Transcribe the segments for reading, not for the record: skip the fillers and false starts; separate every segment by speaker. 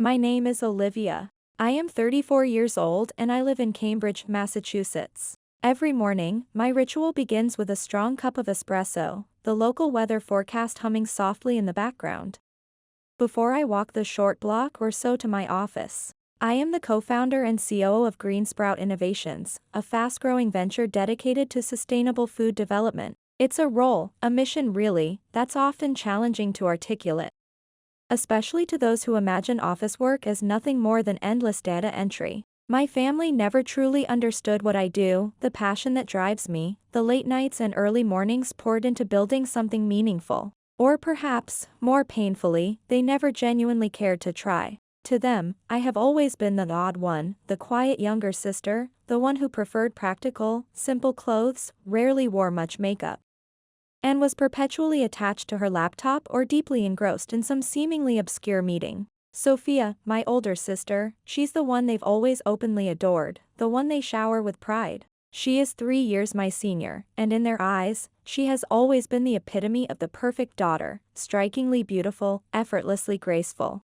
Speaker 1: My name is Olivia. I am 34 years old and I live in Cambridge, Massachusetts. Every morning, my ritual begins with a strong cup of espresso, the local weather forecast humming softly in the background. Before I walk the short block or so to my office, I am the co-founder and COO of Greensprout Innovations, a fast-growing venture dedicated to sustainable food development. It's a role, a mission really, that's often challenging to articulate, especially to those who imagine office work as nothing more than endless data entry. My family never truly understood what I do, the passion that drives me, the late nights and early mornings poured into building something meaningful. Or perhaps, more painfully, they never genuinely cared to try. To them, I have always been the odd one, the quiet younger sister, the one who preferred practical, simple clothes, rarely wore much makeup, and was perpetually attached to her laptop or deeply engrossed in some seemingly obscure meeting. Sophia, my older sister, she's the one they've always openly adored, the one they shower with pride. She is 3 years my senior, and in their eyes, she has always been the epitome of the perfect daughter, strikingly beautiful, effortlessly graceful,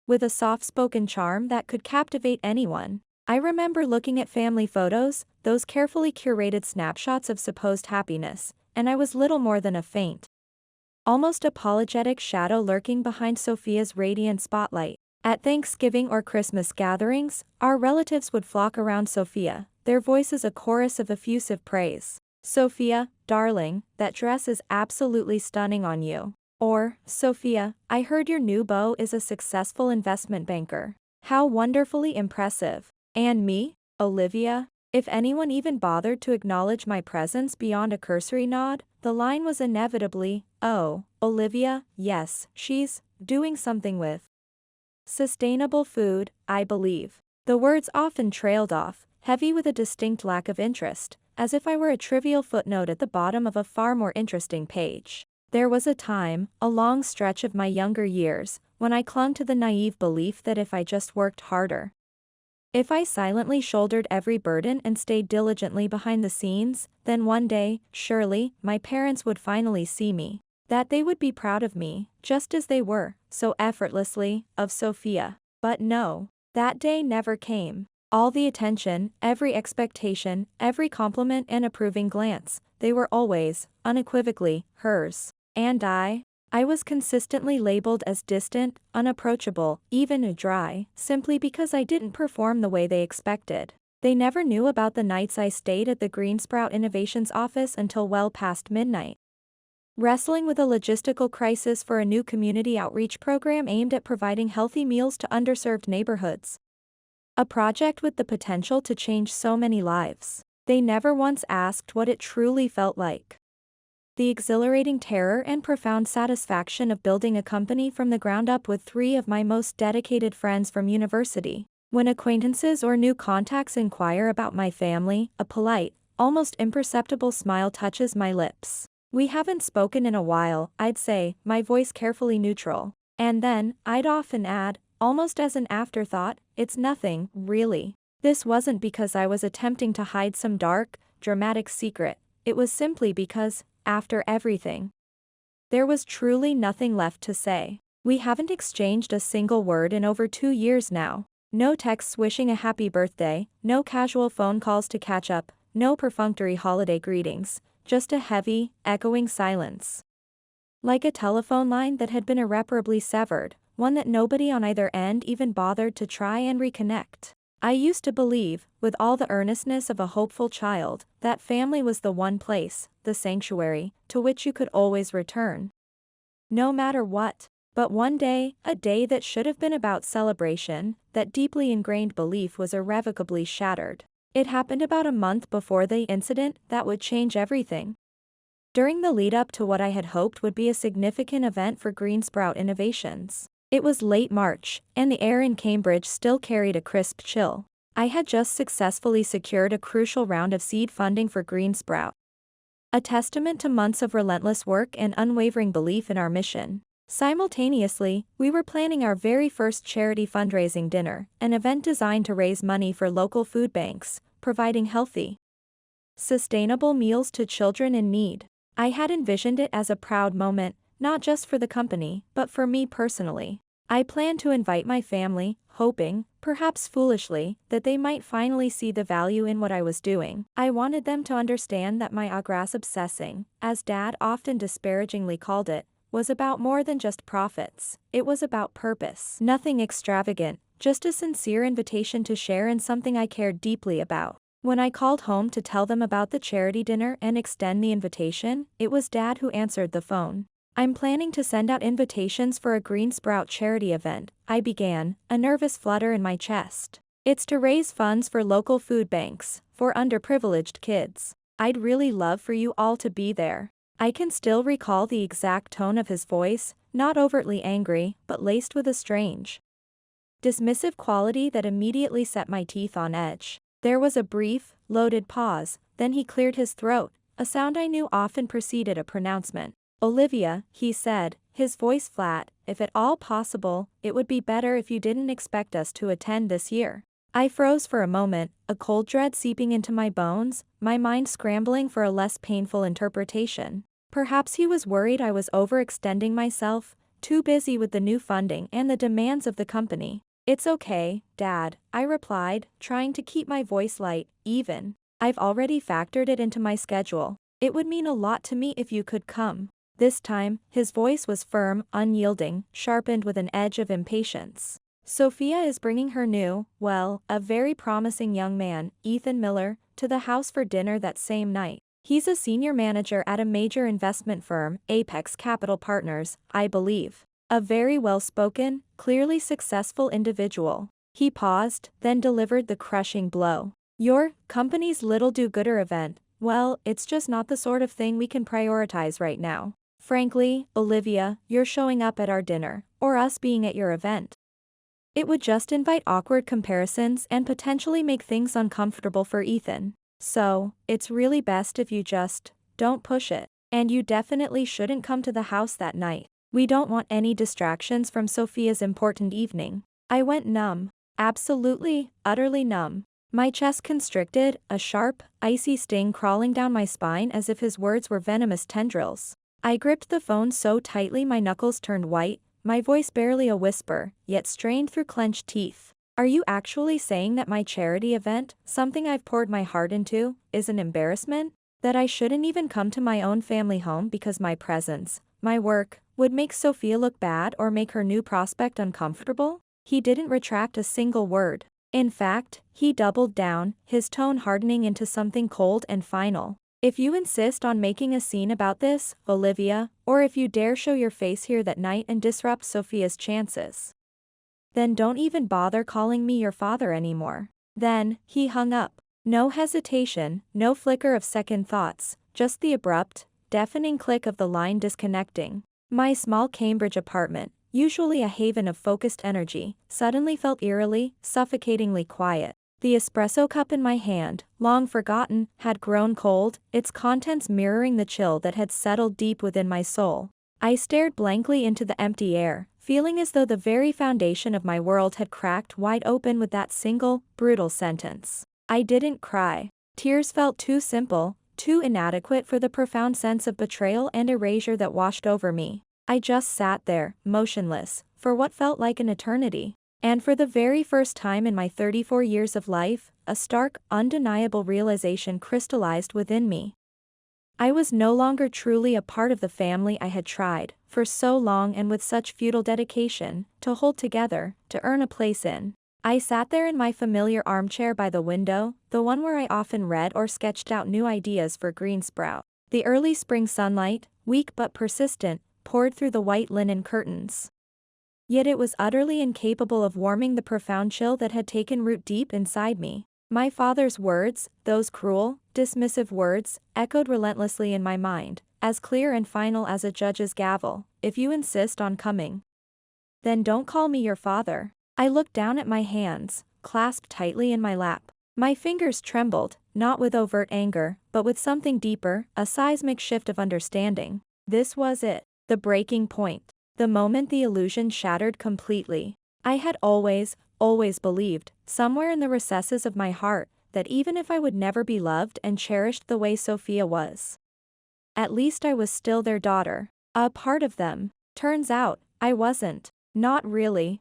Speaker 1: with a soft-spoken charm that could captivate anyone. I remember looking at family photos, those carefully curated snapshots of supposed happiness, and I was little more than a faint, almost apologetic shadow lurking behind Sophia's radiant spotlight. At Thanksgiving or Christmas gatherings, our relatives would flock around Sophia, their voices a chorus of effusive praise. "Sophia, darling, that dress is absolutely stunning on you." Or, "Sophia, I heard your new beau is a successful investment banker. How wonderfully impressive." And me, Olivia? If anyone even bothered to acknowledge my presence beyond a cursory nod, the line was inevitably, "Oh, Olivia, yes, she's doing something with sustainable food, I believe." The words often trailed off, heavy with a distinct lack of interest, as if I were a trivial footnote at the bottom of a far more interesting page. There was a time, a long stretch of my younger years, when I clung to the naive belief that if I just worked harder, if I silently shouldered every burden and stayed diligently behind the scenes, then one day, surely, my parents would finally see me. That they would be proud of me, just as they were, so effortlessly, of Sophia. But no, that day never came. All the attention, every expectation, every compliment and approving glance, they were always, unequivocally, hers. And I was consistently labeled as distant, unapproachable, even dry, simply because I didn't perform the way they expected. They never knew about the nights I stayed at the Greensprout Innovations office until well past midnight, wrestling with a logistical crisis for a new community outreach program aimed at providing healthy meals to underserved neighborhoods. A project with the potential to change so many lives. They never once asked what it truly felt like. The exhilarating terror and profound satisfaction of building a company from the ground up with 3 of my most dedicated friends from university. When acquaintances or new contacts inquire about my family, a polite, almost imperceptible smile touches my lips. "We haven't spoken in a while," I'd say, my voice carefully neutral. And then, I'd often add, almost as an afterthought, "It's nothing, really." This wasn't because I was attempting to hide some dark, dramatic secret. It was simply because, after everything, there was truly nothing left to say. We haven't exchanged a single word in over 2 years now. No texts wishing a happy birthday, no casual phone calls to catch up, no perfunctory holiday greetings, just a heavy, echoing silence. Like a telephone line that had been irreparably severed, one that nobody on either end even bothered to try and reconnect. I used to believe, with all the earnestness of a hopeful child, that family was the one place, the sanctuary, to which you could always return, no matter what. But one day, a day that should have been about celebration, that deeply ingrained belief was irrevocably shattered. It happened about a month before the incident that would change everything. During the lead-up to what I had hoped would be a significant event for Greensprout Innovations. It was late March, and the air in Cambridge still carried a crisp chill. I had just successfully secured a crucial round of seed funding for Greensprout, a testament to months of relentless work and unwavering belief in our mission. Simultaneously, we were planning our very first charity fundraising dinner, an event designed to raise money for local food banks, providing healthy, sustainable meals to children in need. I had envisioned it as a proud moment, not just for the company, but for me personally. I planned to invite my family, hoping, perhaps foolishly, that they might finally see the value in what I was doing. I wanted them to understand that my agras obsessing, as Dad often disparagingly called it, was about more than just profits. It was about purpose. Nothing extravagant, just a sincere invitation to share in something I cared deeply about. When I called home to tell them about the charity dinner and extend the invitation, it was Dad who answered the phone. "I'm planning to send out invitations for a Green Sprout charity event," I began, a nervous flutter in my chest. "It's to raise funds for local food banks, for underprivileged kids. I'd really love for you all to be there." I can still recall the exact tone of his voice, not overtly angry, but laced with a strange, dismissive quality that immediately set my teeth on edge. There was a brief, loaded pause, then he cleared his throat, a sound I knew often preceded a pronouncement. "Olivia," he said, his voice flat, "if at all possible, it would be better if you didn't expect us to attend this year." I froze for a moment, a cold dread seeping into my bones, my mind scrambling for a less painful interpretation. Perhaps he was worried I was overextending myself, too busy with the new funding and the demands of the company. "It's okay, Dad," I replied, trying to keep my voice light, even. "I've already factored it into my schedule. It would mean a lot to me if you could come." This time, his voice was firm, unyielding, sharpened with an edge of impatience. "Sophia is bringing her new, well, a very promising young man, Ethan Miller, to the house for dinner that same night. He's a senior manager at a major investment firm, Apex Capital Partners, I believe. A very well-spoken, clearly successful individual." He paused, then delivered the crushing blow. "Your company's little do-gooder event, well, it's just not the sort of thing we can prioritize right now. Frankly, Olivia, you're showing up at our dinner, or us being at your event, it would just invite awkward comparisons and potentially make things uncomfortable for Ethan. So, it's really best if you just don't push it. And you definitely shouldn't come to the house that night. We don't want any distractions from Sophia's important evening." I went numb. Absolutely, utterly numb. My chest constricted, a sharp, icy sting crawling down my spine as if his words were venomous tendrils. I gripped the phone so tightly my knuckles turned white, my voice barely a whisper, yet strained through clenched teeth. "Are you actually saying that my charity event, something I've poured my heart into, is an embarrassment? That I shouldn't even come to my own family home because my presence, my work, would make Sophia look bad or make her new prospect uncomfortable?" He didn't retract a single word. In fact, he doubled down, his tone hardening into something cold and final. "If you insist on making a scene about this, Olivia, or if you dare show your face here that night and disrupt Sophia's chances, then don't even bother calling me your father anymore." Then, he hung up. No hesitation, no flicker of second thoughts, just the abrupt, deafening click of the line disconnecting. My small Cambridge apartment, usually a haven of focused energy, suddenly felt eerily, suffocatingly quiet. The espresso cup in my hand, long forgotten, had grown cold, its contents mirroring the chill that had settled deep within my soul. I stared blankly into the empty air, feeling as though the very foundation of my world had cracked wide open with that single, brutal sentence. I didn't cry. Tears felt too simple, too inadequate for the profound sense of betrayal and erasure that washed over me. I just sat there, motionless, for what felt like an eternity. And for the very first time in my 34 years of life, a stark, undeniable realization crystallized within me. I was no longer truly a part of the family I had tried, for so long and with such futile dedication, to hold together, to earn a place in. I sat there in my familiar armchair by the window, the one where I often read or sketched out new ideas for Green Sprout. The early spring sunlight, weak but persistent, poured through the white linen curtains. Yet it was utterly incapable of warming the profound chill that had taken root deep inside me. My father's words, those cruel, dismissive words, echoed relentlessly in my mind, as clear and final as a judge's gavel. "If you insist on coming, then don't call me your father." I looked down at my hands, clasped tightly in my lap. My fingers trembled, not with overt anger, but with something deeper, a seismic shift of understanding. This was it, the breaking point. The moment the illusion shattered completely. I had always believed, somewhere in the recesses of my heart, that even if I would never be loved and cherished the way Sophia was, at least I was still their daughter, a part of them. Turns out, I wasn't. Not really.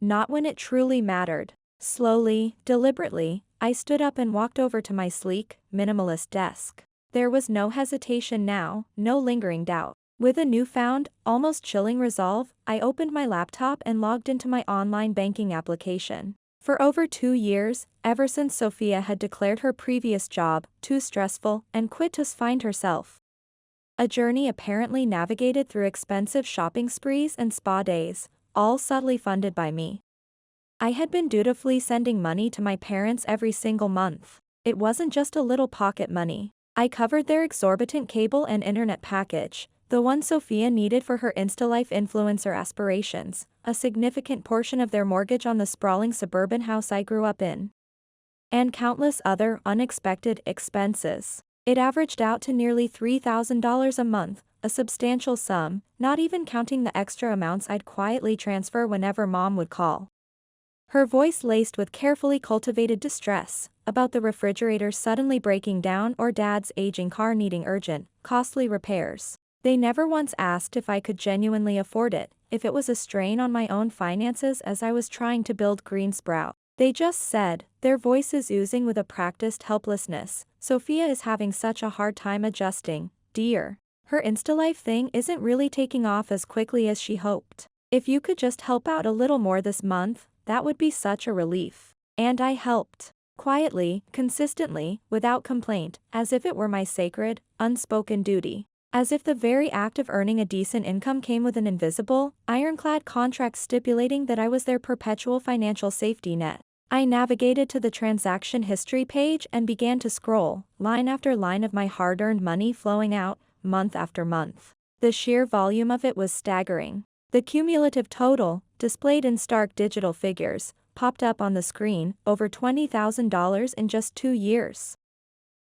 Speaker 1: Not when it truly mattered. Slowly, deliberately, I stood up and walked over to my sleek, minimalist desk. There was no hesitation now, no lingering doubt. With a newfound, almost chilling resolve, I opened my laptop and logged into my online banking application. For over 2 years, ever since Sophia had declared her previous job too stressful and quit to find herself. A journey apparently navigated through expensive shopping sprees and spa days, all subtly funded by me. I had been dutifully sending money to my parents every single month. It wasn't just a little pocket money. I covered their exorbitant cable and internet package, the one Sophia needed for her Insta-life influencer aspirations, a significant portion of their mortgage on the sprawling suburban house I grew up in, and countless other unexpected expenses. It averaged out to nearly $3,000 a month, a substantial sum, not even counting the extra amounts I'd quietly transfer whenever Mom would call. Her voice laced with carefully cultivated distress, about the refrigerator suddenly breaking down or Dad's aging car needing urgent, costly repairs. They never once asked if I could genuinely afford it, if it was a strain on my own finances as I was trying to build Green Sprout. They just said, their voices oozing with a practiced helplessness, "Sophia is having such a hard time adjusting, dear. Her Insta-life thing isn't really taking off as quickly as she hoped. If you could just help out a little more this month, that would be such a relief." And I helped. Quietly, consistently, without complaint, as if it were my sacred, unspoken duty. As if the very act of earning a decent income came with an invisible, ironclad contract stipulating that I was their perpetual financial safety net. I navigated to the transaction history page and began to scroll, line after line of my hard-earned money flowing out, month after month. The sheer volume of it was staggering. The cumulative total, displayed in stark digital figures, popped up on the screen, over $20,000 in just 2 years.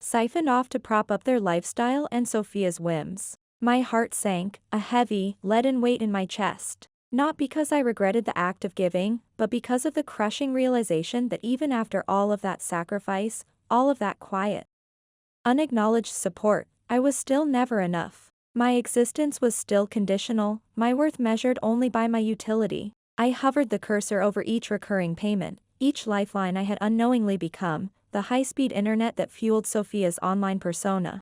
Speaker 1: Siphoned off to prop up their lifestyle and Sophia's whims. My heart sank, a heavy, leaden weight in my chest. Not because I regretted the act of giving, but because of the crushing realization that even after all of that sacrifice, all of that quiet, unacknowledged support, I was still never enough. My existence was still conditional, my worth measured only by my utility. I hovered the cursor over each recurring payment, each lifeline I had unknowingly become, the high-speed internet that fueled Sophia's online persona,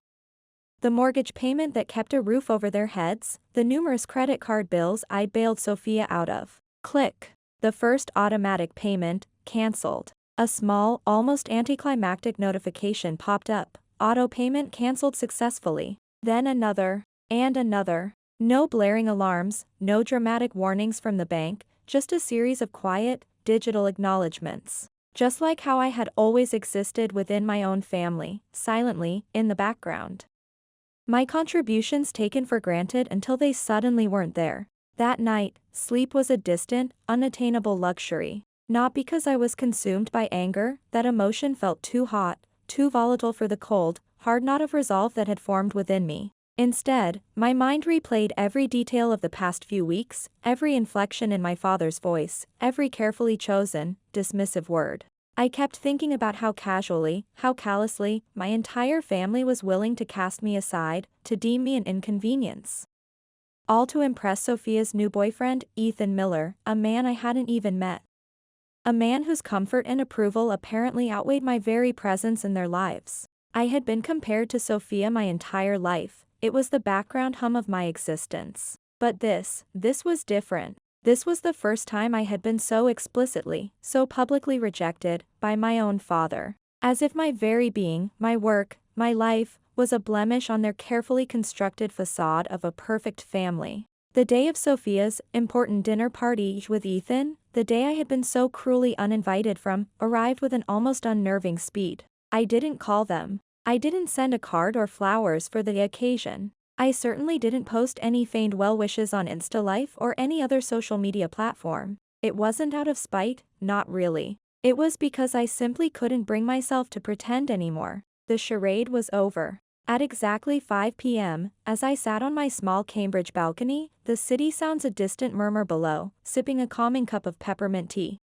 Speaker 1: the mortgage payment that kept a roof over their heads, the numerous credit card bills I'd bailed Sophia out of. Click. The first automatic payment, cancelled. A small, almost anticlimactic notification popped up. Auto payment cancelled successfully. Then another. And another. No blaring alarms, no dramatic warnings from the bank, just a series of quiet, digital acknowledgements. Just like how I had always existed within my own family, silently, in the background. My contributions taken for granted until they suddenly weren't there. That night, sleep was a distant, unattainable luxury. Not because I was consumed by anger, that emotion felt too hot, too volatile for the cold, hard knot of resolve that had formed within me. Instead, my mind replayed every detail of the past few weeks, every inflection in my father's voice, every carefully chosen, dismissive word. I kept thinking about how casually, how callously, my entire family was willing to cast me aside, to deem me an inconvenience. All to impress Sophia's new boyfriend, Ethan Miller, a man I hadn't even met. A man whose comfort and approval apparently outweighed my very presence in their lives. I had been compared to Sophia my entire life. It was the background hum of my existence. But this was different. This was the first time I had been so explicitly, so publicly rejected, by my own father. As if my very being, my work, my life, was a blemish on their carefully constructed facade of a perfect family. The day of Sophia's important dinner party with Ethan, the day I had been so cruelly uninvited from, arrived with an almost unnerving speed. I didn't call them. I didn't send a card or flowers for the occasion. I certainly didn't post any feigned well wishes on Insta-Life or any other social media platform. It wasn't out of spite, not really. It was because I simply couldn't bring myself to pretend anymore. The charade was over. At exactly 5 p.m., as I sat on my small Cambridge balcony, the city sounds a distant murmur below, sipping a calming cup of peppermint tea.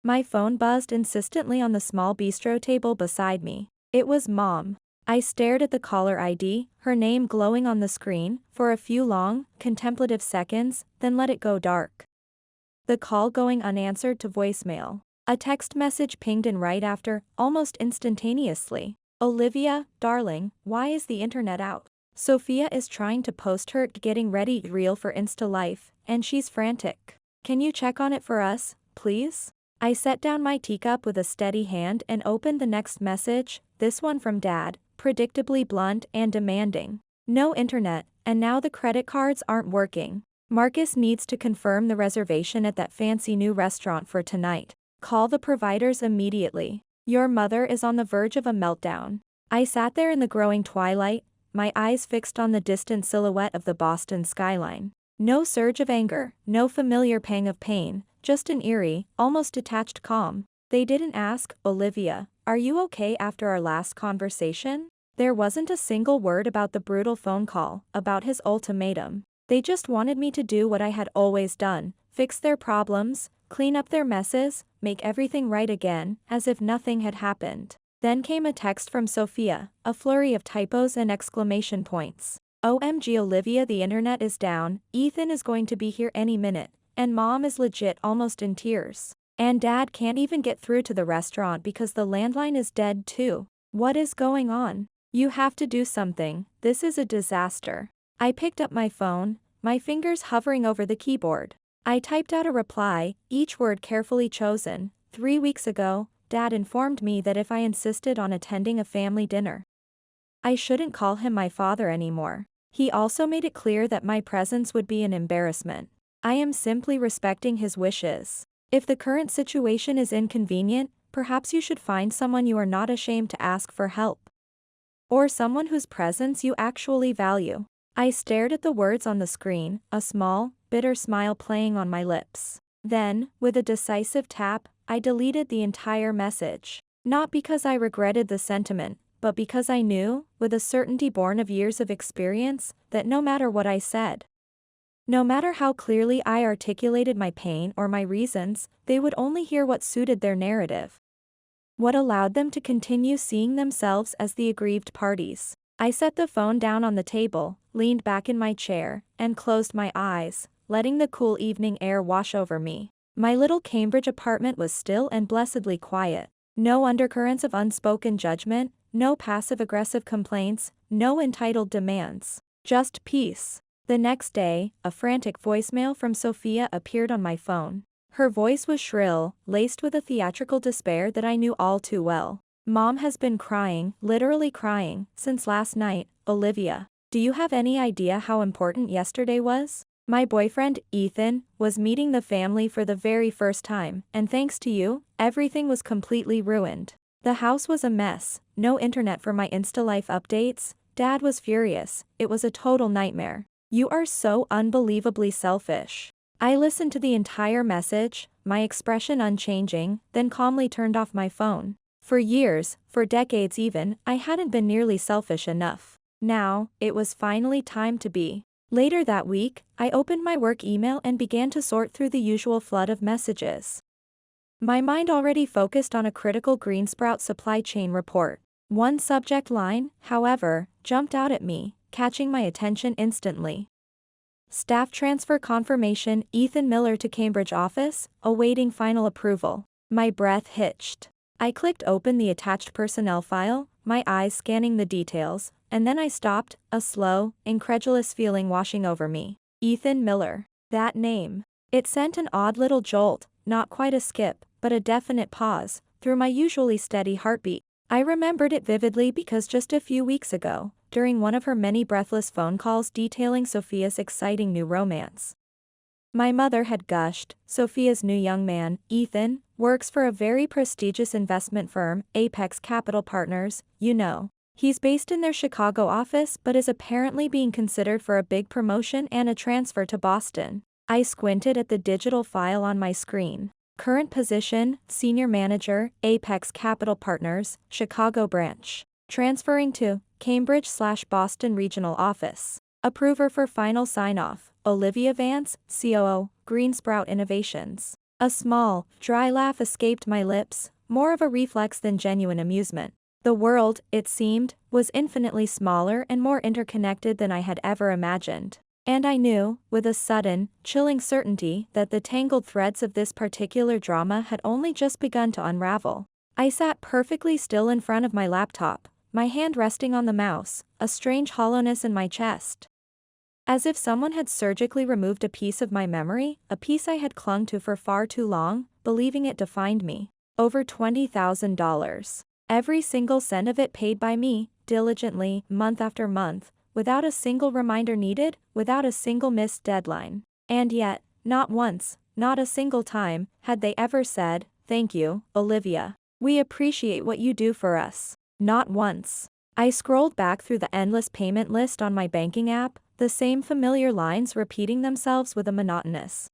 Speaker 1: My phone buzzed insistently on the small bistro table beside me. It was Mom. I stared at the caller ID, her name glowing on the screen, for a few long, contemplative seconds, then let it go dark. The call going unanswered to voicemail. A text message pinged in right after, almost instantaneously. Olivia, darling, why is the internet out? Sophia is trying to post her getting ready reel for Insta Life, and she's frantic. Can you check on it for us, please? I set down my teacup with a steady hand and opened the next message, this one from Dad, predictably blunt and demanding. No internet, and now the credit cards aren't working. Marcus needs to confirm the reservation at that fancy new restaurant for tonight. Call the providers immediately. Your mother is on the verge of a meltdown. I sat there in the growing twilight, my eyes fixed on the distant silhouette of the Boston skyline. No surge of anger, no familiar pang of pain, just an eerie, almost detached calm. They didn't ask, Olivia, are you okay after our last conversation? There wasn't a single word about the brutal phone call, about his ultimatum. They just wanted me to do what I had always done, fix their problems, clean up their messes, make everything right again, as if nothing had happened. Then came a text from Sophia, a flurry of typos and exclamation points. OMG Olivia, the internet is down, Ethan is going to be here any minute, and Mom is legit almost in tears. And Dad can't even get through to the restaurant because the landline is dead too. What is going on? You have to do something, this is a disaster. I picked up my phone, my fingers hovering over the keyboard. I typed out a reply, each word carefully chosen. 3 weeks ago, Dad informed me that if I insisted on attending a family dinner, I shouldn't call him my father anymore. He also made it clear that my presence would be an embarrassment. I am simply respecting his wishes. If the current situation is inconvenient, perhaps you should find someone you are not ashamed to ask for help. Or someone whose presence you actually value. I stared at the words on the screen, a small, bitter smile playing on my lips. Then, with a decisive tap, I deleted the entire message. Not because I regretted the sentiment, but because I knew, with a certainty born of years of experience, that no matter what I said, no matter how clearly I articulated my pain or my reasons, they would only hear what suited their narrative. What allowed them to continue seeing themselves as the aggrieved parties. I set the phone down on the table, leaned back in my chair, and closed my eyes, letting the cool evening air wash over me. My little Cambridge apartment was still and blessedly quiet. No undercurrents of unspoken judgment, no passive-aggressive complaints, no entitled demands. Just peace. The next day, a frantic voicemail from Sophia appeared on my phone. Her voice was shrill, laced with a theatrical despair that I knew all too well. Mom has been crying, literally crying, since last night, Olivia. Do you have any idea how important yesterday was? My boyfriend, Ethan, was meeting the family for the very first time, and thanks to you, everything was completely ruined. The house was a mess, no internet for my Insta Life updates, Dad was furious, it was a total nightmare. You are so unbelievably selfish. I listened to the entire message, my expression unchanging, then calmly turned off my phone. For years, for decades even, I hadn't been nearly selfish enough. Now, it was finally time to be. Later that week, I opened my work email and began to sort through the usual flood of messages. My mind already focused on a critical green sprout supply chain report. One subject line, however, jumped out at me, catching my attention instantly. Staff transfer confirmation, Ethan Miller to Cambridge office, awaiting final approval. My breath hitched. I clicked open the attached personnel file, my eyes scanning the details, and then I stopped, a slow, incredulous feeling washing over me. Ethan Miller. That name. It sent an odd little jolt, not quite a skip, but a definite pause, through my usually steady heartbeat. I remembered it vividly because just a few weeks ago, during one of her many breathless phone calls detailing Sophia's exciting new romance, my mother had gushed, Sophia's new young man, Ethan, works for a very prestigious investment firm, Apex Capital Partners, you know. He's based in their Chicago office but is apparently being considered for a big promotion and a transfer to Boston. I squinted at the digital file on my screen. Current position, Senior Manager, Apex Capital Partners, Chicago Branch. Transferring to Cambridge/Boston Regional Office. Approver for final sign-off, Olivia Vance, COO, Green Sprout Innovations. A small, dry laugh escaped my lips, more of a reflex than genuine amusement. The world, it seemed, was infinitely smaller and more interconnected than I had ever imagined. And I knew, with a sudden, chilling certainty, that the tangled threads of this particular drama had only just begun to unravel. I sat perfectly still in front of my laptop, my hand resting on the mouse, a strange hollowness in my chest. As if someone had surgically removed a piece of my memory, a piece I had clung to for far too long, believing it defined me. Over $20,000. Every single cent of it paid by me, diligently, month after month, without a single reminder needed, without a single missed deadline. And yet, not once, not a single time, had they ever said, "Thank you, Olivia. We appreciate what you do for us." Not once. I scrolled back through the endless payment list on my banking app, the same familiar lines repeating themselves with a monotonous,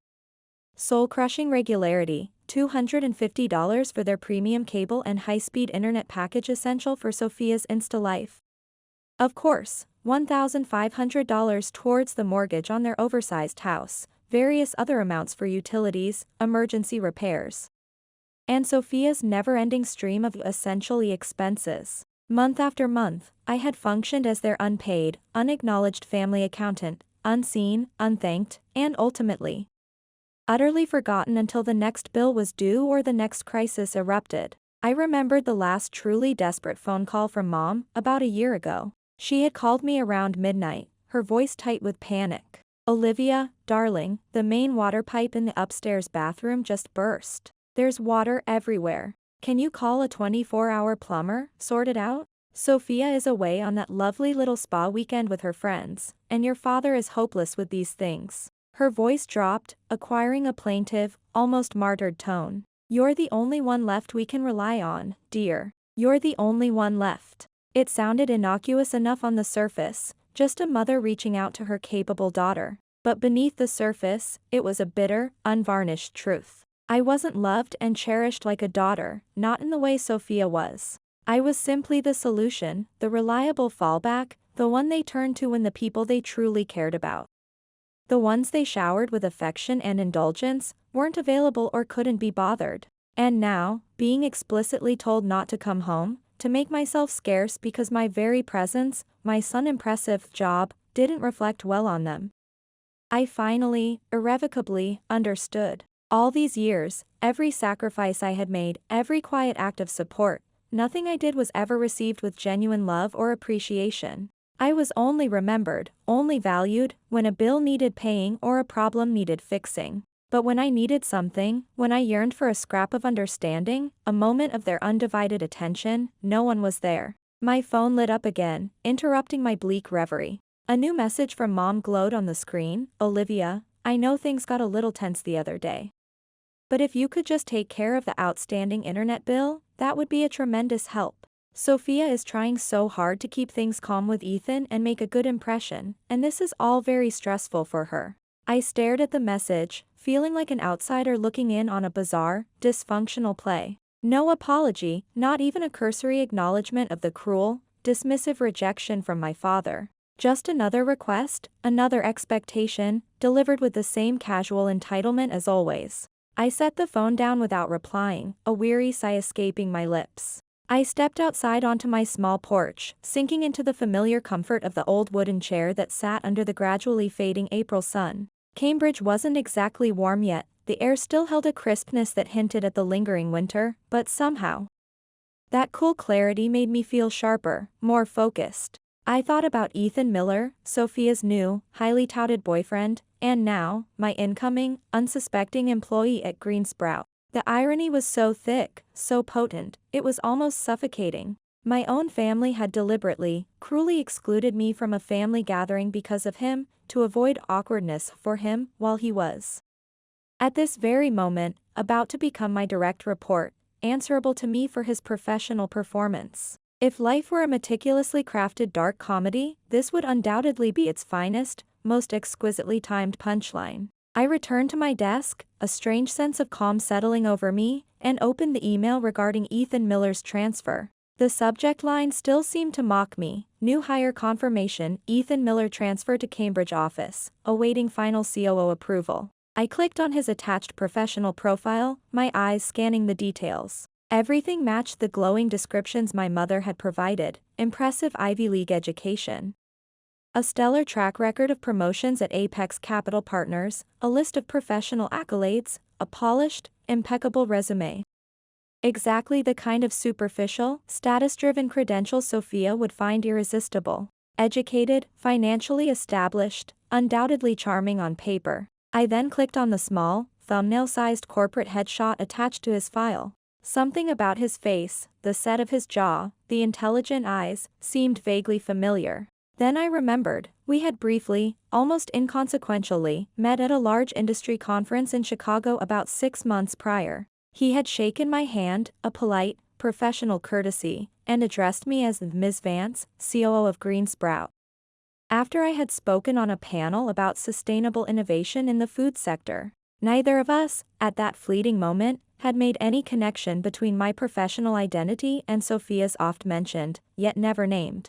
Speaker 1: soul-crushing regularity. $250 for their premium cable and high-speed internet package essential for Sophia's Insta life. Of course, $1,500 towards the mortgage on their oversized house, various other amounts for utilities, emergency repairs, and Sophia's never-ending stream of essentially expenses. Month after month, I had functioned as their unpaid, unacknowledged family accountant, unseen, unthanked, and ultimately utterly forgotten until the next bill was due or the next crisis erupted. I remembered the last truly desperate phone call from Mom, about a year ago. She had called me around midnight, her voice tight with panic. "Olivia, darling, the main water pipe in the upstairs bathroom just burst. There's water everywhere. Can you call a 24-hour plumber, sort it out? Sophia is away on that lovely little spa weekend with her friends, and your father is hopeless with these things." Her voice dropped, acquiring a plaintive, almost martyred tone. "You're the only one left we can rely on, dear. You're the only one left." It sounded innocuous enough on the surface, just a mother reaching out to her capable daughter. But beneath the surface, it was a bitter, unvarnished truth. I wasn't loved and cherished like a daughter, not in the way Sophia was. I was simply the solution, the reliable fallback, the one they turned to when the people they truly cared about, the ones they showered with affection and indulgence, weren't available or couldn't be bothered. And now, being explicitly told not to come home, to make myself scarce because my very presence, my unimpressive job, didn't reflect well on them. I finally, irrevocably, understood. All these years, every sacrifice I had made, every quiet act of support, nothing I did was ever received with genuine love or appreciation. I was only remembered, only valued, when a bill needed paying or a problem needed fixing. But when I needed something, when I yearned for a scrap of understanding, a moment of their undivided attention, no one was there. My phone lit up again, interrupting my bleak reverie. A new message from Mom glowed on the screen. "Olivia, I know things got a little tense the other day. But if you could just take care of the outstanding internet bill, that would be a tremendous help. Sophia is trying so hard to keep things calm with Ethan and make a good impression, and this is all very stressful for her." I stared at the message, feeling like an outsider looking in on a bizarre, dysfunctional play. No apology, not even a cursory acknowledgement of the cruel, dismissive rejection from my father. Just another request, another expectation, delivered with the same casual entitlement as always. I set the phone down without replying, a weary sigh escaping my lips. I stepped outside onto my small porch, sinking into the familiar comfort of the old wooden chair that sat under the gradually fading April sun. Cambridge wasn't exactly warm yet, the air still held a crispness that hinted at the lingering winter, but somehow that cool clarity made me feel sharper, more focused. I thought about Ethan Miller, Sophia's new, highly touted boyfriend, and now, my incoming, unsuspecting employee at Green Sprout. The irony was so thick, so potent, it was almost suffocating. My own family had deliberately, cruelly excluded me from a family gathering because of him, to avoid awkwardness for him while he was, at this very moment, about to become my direct report, answerable to me for his professional performance. If life were a meticulously crafted dark comedy, this would undoubtedly be its finest, most exquisitely timed punchline. I returned to my desk, a strange sense of calm settling over me, and opened the email regarding Ethan Miller's transfer. The subject line still seemed to mock me. New hire confirmation, Ethan Miller transferred to Cambridge office, awaiting final COO approval. I clicked on his attached professional profile, my eyes scanning the details. Everything matched the glowing descriptions my mother had provided: impressive Ivy League education, A stellar track record of promotions at Apex Capital Partners, a list of professional accolades, a polished, impeccable resume. Exactly the kind of superficial, status-driven credentials Sophia would find irresistible. Educated, financially established, undoubtedly charming on paper. I then clicked on the small, thumbnail-sized corporate headshot attached to his file. Something about his face, the set of his jaw, the intelligent eyes, seemed vaguely familiar. Then I remembered, we had briefly, almost inconsequentially, met at a large industry conference in Chicago about 6 months prior. He had shaken my hand, a polite, professional courtesy, and addressed me as Ms. Vance, COO of Green Sprout. After I had spoken on a panel about sustainable innovation in the food sector, neither of us, at that fleeting moment, had made any connection between my professional identity and Sophia's oft-mentioned, yet never named,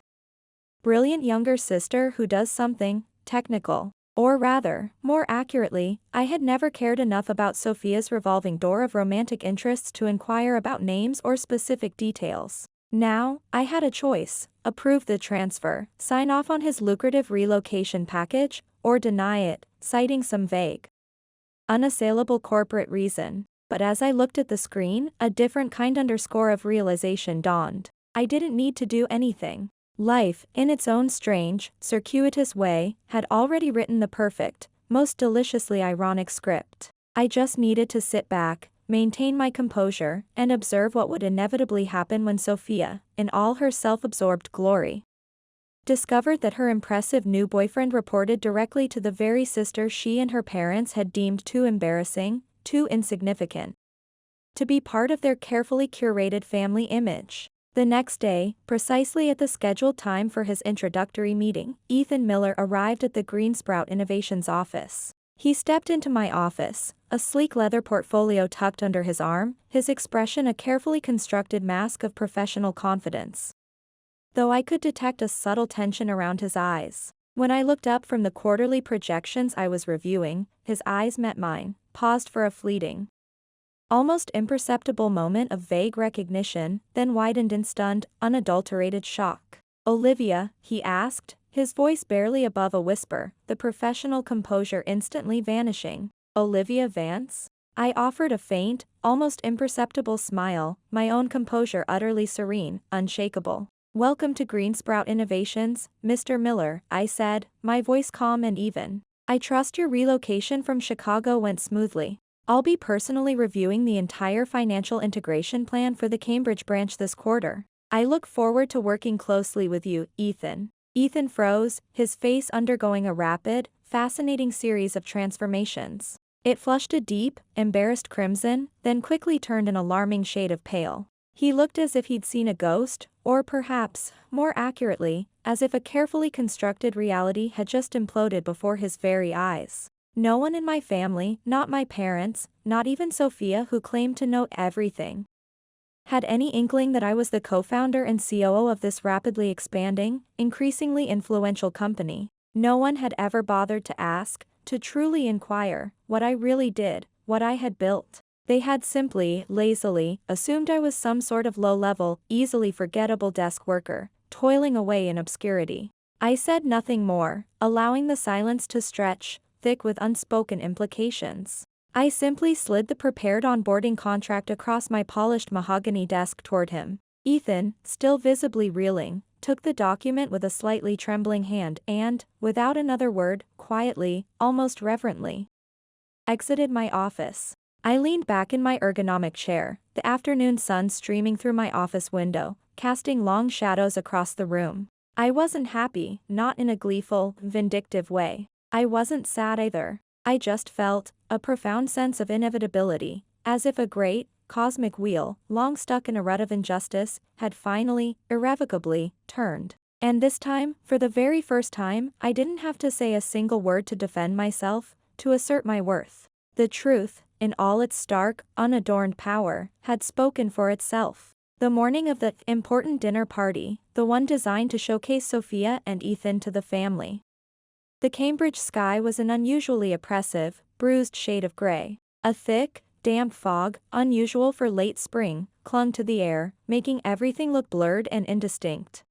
Speaker 1: brilliant younger sister who does something technical. Or rather, more accurately, I had never cared enough about Sophia's revolving door of romantic interests to inquire about names or specific details. Now, I had a choice: approve the transfer, sign off on his lucrative relocation package, or deny it, citing some vague, unassailable corporate reason. But as I looked at the screen, a different kind of realization dawned. I didn't need to do anything. Life, in its own strange, circuitous way, had already written the perfect, most deliciously ironic script. I just needed to sit back, maintain my composure, and observe what would inevitably happen when Sophia, in all her self-absorbed glory, discovered that her impressive new boyfriend reported directly to the very sister she and her parents had deemed too embarrassing, too insignificant, to be part of their carefully curated family image. The next day, precisely at the scheduled time for his introductory meeting, Ethan Miller arrived at the Green Sprout Innovations office. He stepped into my office, a sleek leather portfolio tucked under his arm, his expression a carefully constructed mask of professional confidence, though I could detect a subtle tension around his eyes. When I looked up from the quarterly projections I was reviewing, his eyes met mine, paused for a fleeting, almost imperceptible moment of vague recognition, then widened in stunned, unadulterated shock. "Olivia?" he asked, his voice barely above a whisper, the professional composure instantly vanishing. "Olivia Vance?" I offered a faint, almost imperceptible smile, my own composure utterly serene, unshakable. "Welcome to Green Sprout Innovations, Mr. Miller," I said, my voice calm and even. "I trust your relocation from Chicago went smoothly. I'll be personally reviewing the entire financial integration plan for the Cambridge branch this quarter. I look forward to working closely with you, Ethan." Ethan froze, his face undergoing a rapid, fascinating series of transformations. It flushed a deep, embarrassed crimson, then quickly turned an alarming shade of pale. He looked as if he'd seen a ghost, or perhaps, more accurately, as if a carefully constructed reality had just imploded before his very eyes. No one in my family, not my parents, not even Sophia who claimed to know everything, had any inkling that I was the co-founder and COO of this rapidly expanding, increasingly influential company. No one had ever bothered to ask, to truly inquire, what I really did, what I had built. They had simply, lazily, assumed I was some sort of low-level, easily forgettable desk worker, toiling away in obscurity. I said nothing more, allowing the silence to stretch, thick with unspoken implications. I simply slid the prepared onboarding contract across my polished mahogany desk toward him. Ethan, still visibly reeling, took the document with a slightly trembling hand and, without another word, quietly, almost reverently, exited my office. I leaned back in my ergonomic chair, the afternoon sun streaming through my office window, casting long shadows across the room. I wasn't happy, not in a gleeful, vindictive way. I wasn't sad either. I just felt a profound sense of inevitability, as if a great, cosmic wheel, long stuck in a rut of injustice, had finally, irrevocably, turned. And this time, for the very first time, I didn't have to say a single word to defend myself, to assert my worth. The truth, in all its stark, unadorned power, had spoken for itself. The morning of the important dinner party, the one designed to showcase Sophia and Ethan to the family, the Cambridge sky was an unusually oppressive, bruised shade of gray. A thick, damp fog, unusual for late spring, clung to the air, making everything look blurred and indistinct.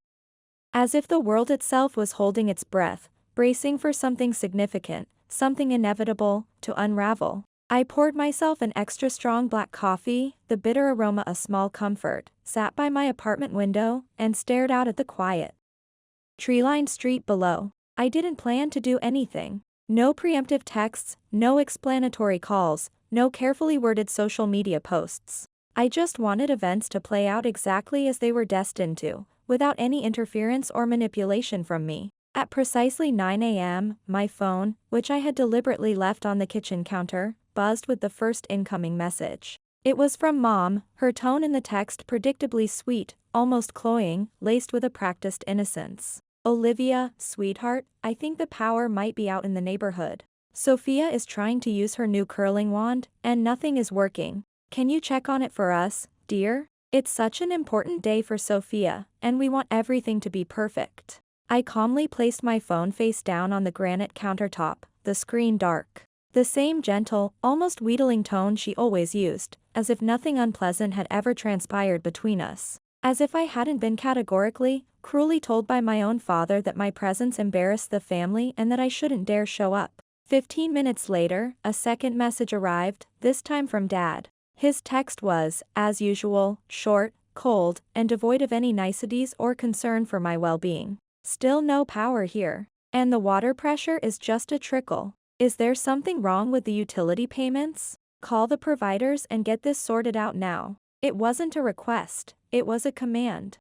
Speaker 1: as if the world itself was holding its breath, bracing for something significant, something inevitable, to unravel. I poured myself an extra strong black coffee, the bitter aroma a small comfort, sat by my apartment window, and stared out at the quiet, tree-lined street below. I didn't plan to do anything. No preemptive texts, no explanatory calls, no carefully worded social media posts. I just wanted events to play out exactly as they were destined to, without any interference or manipulation from me. At precisely 9 a.m., my phone, which I had deliberately left on the kitchen counter, buzzed with the first incoming message. It was from Mom, her tone in the text predictably sweet, almost cloying, laced with a practiced innocence. "Olivia, sweetheart, I think the power might be out in the neighborhood. Sophia is trying to use her new curling wand, and nothing is working. Can you check on it for us, dear? It's such an important day for Sophia, and we want everything to be perfect." I calmly placed my phone face down on the granite countertop, the screen dark. The same gentle, almost wheedling tone she always used, as if nothing unpleasant had ever transpired between us. As if I hadn't been categorically, cruelly told by my own father that my presence embarrassed the family and that I shouldn't dare show up. 15 minutes later, a second message arrived, this time from Dad. His text was, as usual, short, cold, and devoid of any niceties or concern for my well-being. "Still no power here. And the water pressure is just a trickle. Is there something wrong with the utility payments? Call the providers and get this sorted out now." It wasn't a request, it was a command.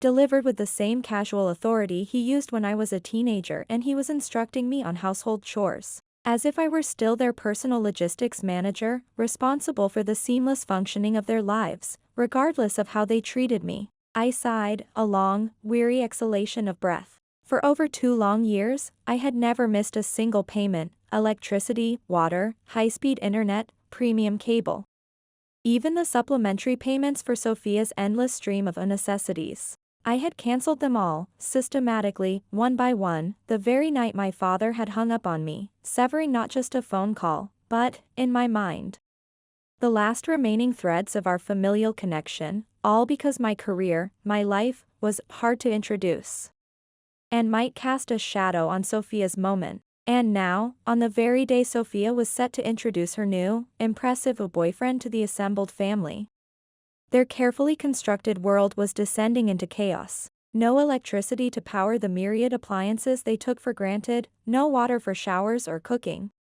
Speaker 1: Delivered with the same casual authority he used when I was a teenager and he was instructing me on household chores. As if I were still their personal logistics manager, responsible for the seamless functioning of their lives, regardless of how they treated me. I sighed, a long, weary exhalation of breath. For over 2 long years, I had never missed a single payment: electricity, water, high-speed internet, premium cable. Even the supplementary payments for Sophia's endless stream of necessities. I had cancelled them all, systematically, one by one, the very night my father had hung up on me, severing not just a phone call, but, in my mind, the last remaining threads of our familial connection, all because my career, my life, was hard to introduce, and might cast a shadow on Sophia's moment. And now, on the very day Sophia was set to introduce her new, impressive boyfriend to the assembled family, their carefully constructed world was descending into chaos. No electricity to power the myriad appliances they took for granted, no water for showers or cooking.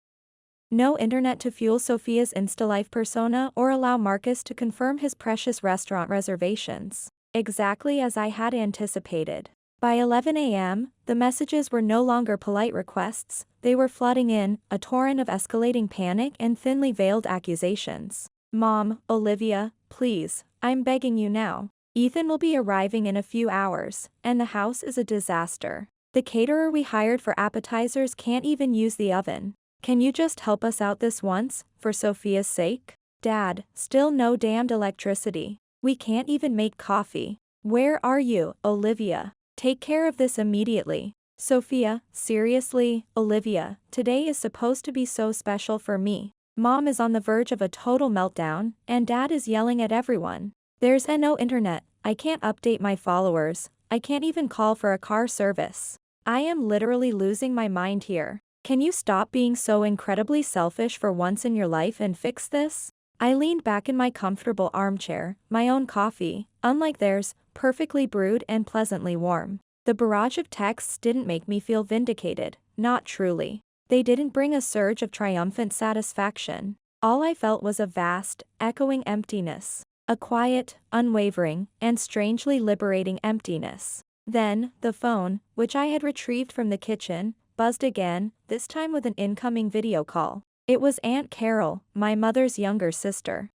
Speaker 1: No internet to fuel Sophia's Insta-life persona or allow Marcus to confirm his precious restaurant reservations. Exactly as I had anticipated. By 11 a.m., the messages were no longer polite requests, they were flooding in, a torrent of escalating panic and thinly veiled accusations. "Mom, Olivia, please, I'm begging you now. Ethan will be arriving in a few hours, and the house is a disaster. The caterer we hired for appetizers can't even use the oven. Can you just help us out this once, for Sophia's sake? Dad, still no damned electricity. We can't even make coffee. Where are you, Olivia? Take care of this immediately. Sophia, seriously, Olivia, today is supposed to be so special for me. Mom is on the verge of a total meltdown, and Dad is yelling at everyone. There's no internet, I can't update my followers, I can't even call for a car service. I am literally losing my mind here. Can you stop being so incredibly selfish for once in your life and fix this?" I leaned back in my comfortable armchair, my own coffee, unlike theirs, perfectly brewed and pleasantly warm. The barrage of texts didn't make me feel vindicated, not truly. They didn't bring a surge of triumphant satisfaction. All I felt was a vast, echoing emptiness. A quiet, unwavering, and strangely liberating emptiness. Then, the phone, which I had retrieved from the kitchen, buzzed again, this time with an incoming video call. It was Aunt Carol, my mother's younger sister.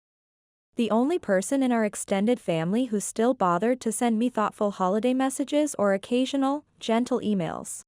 Speaker 1: The only person in our extended family who still bothered to send me thoughtful holiday messages or occasional, gentle emails.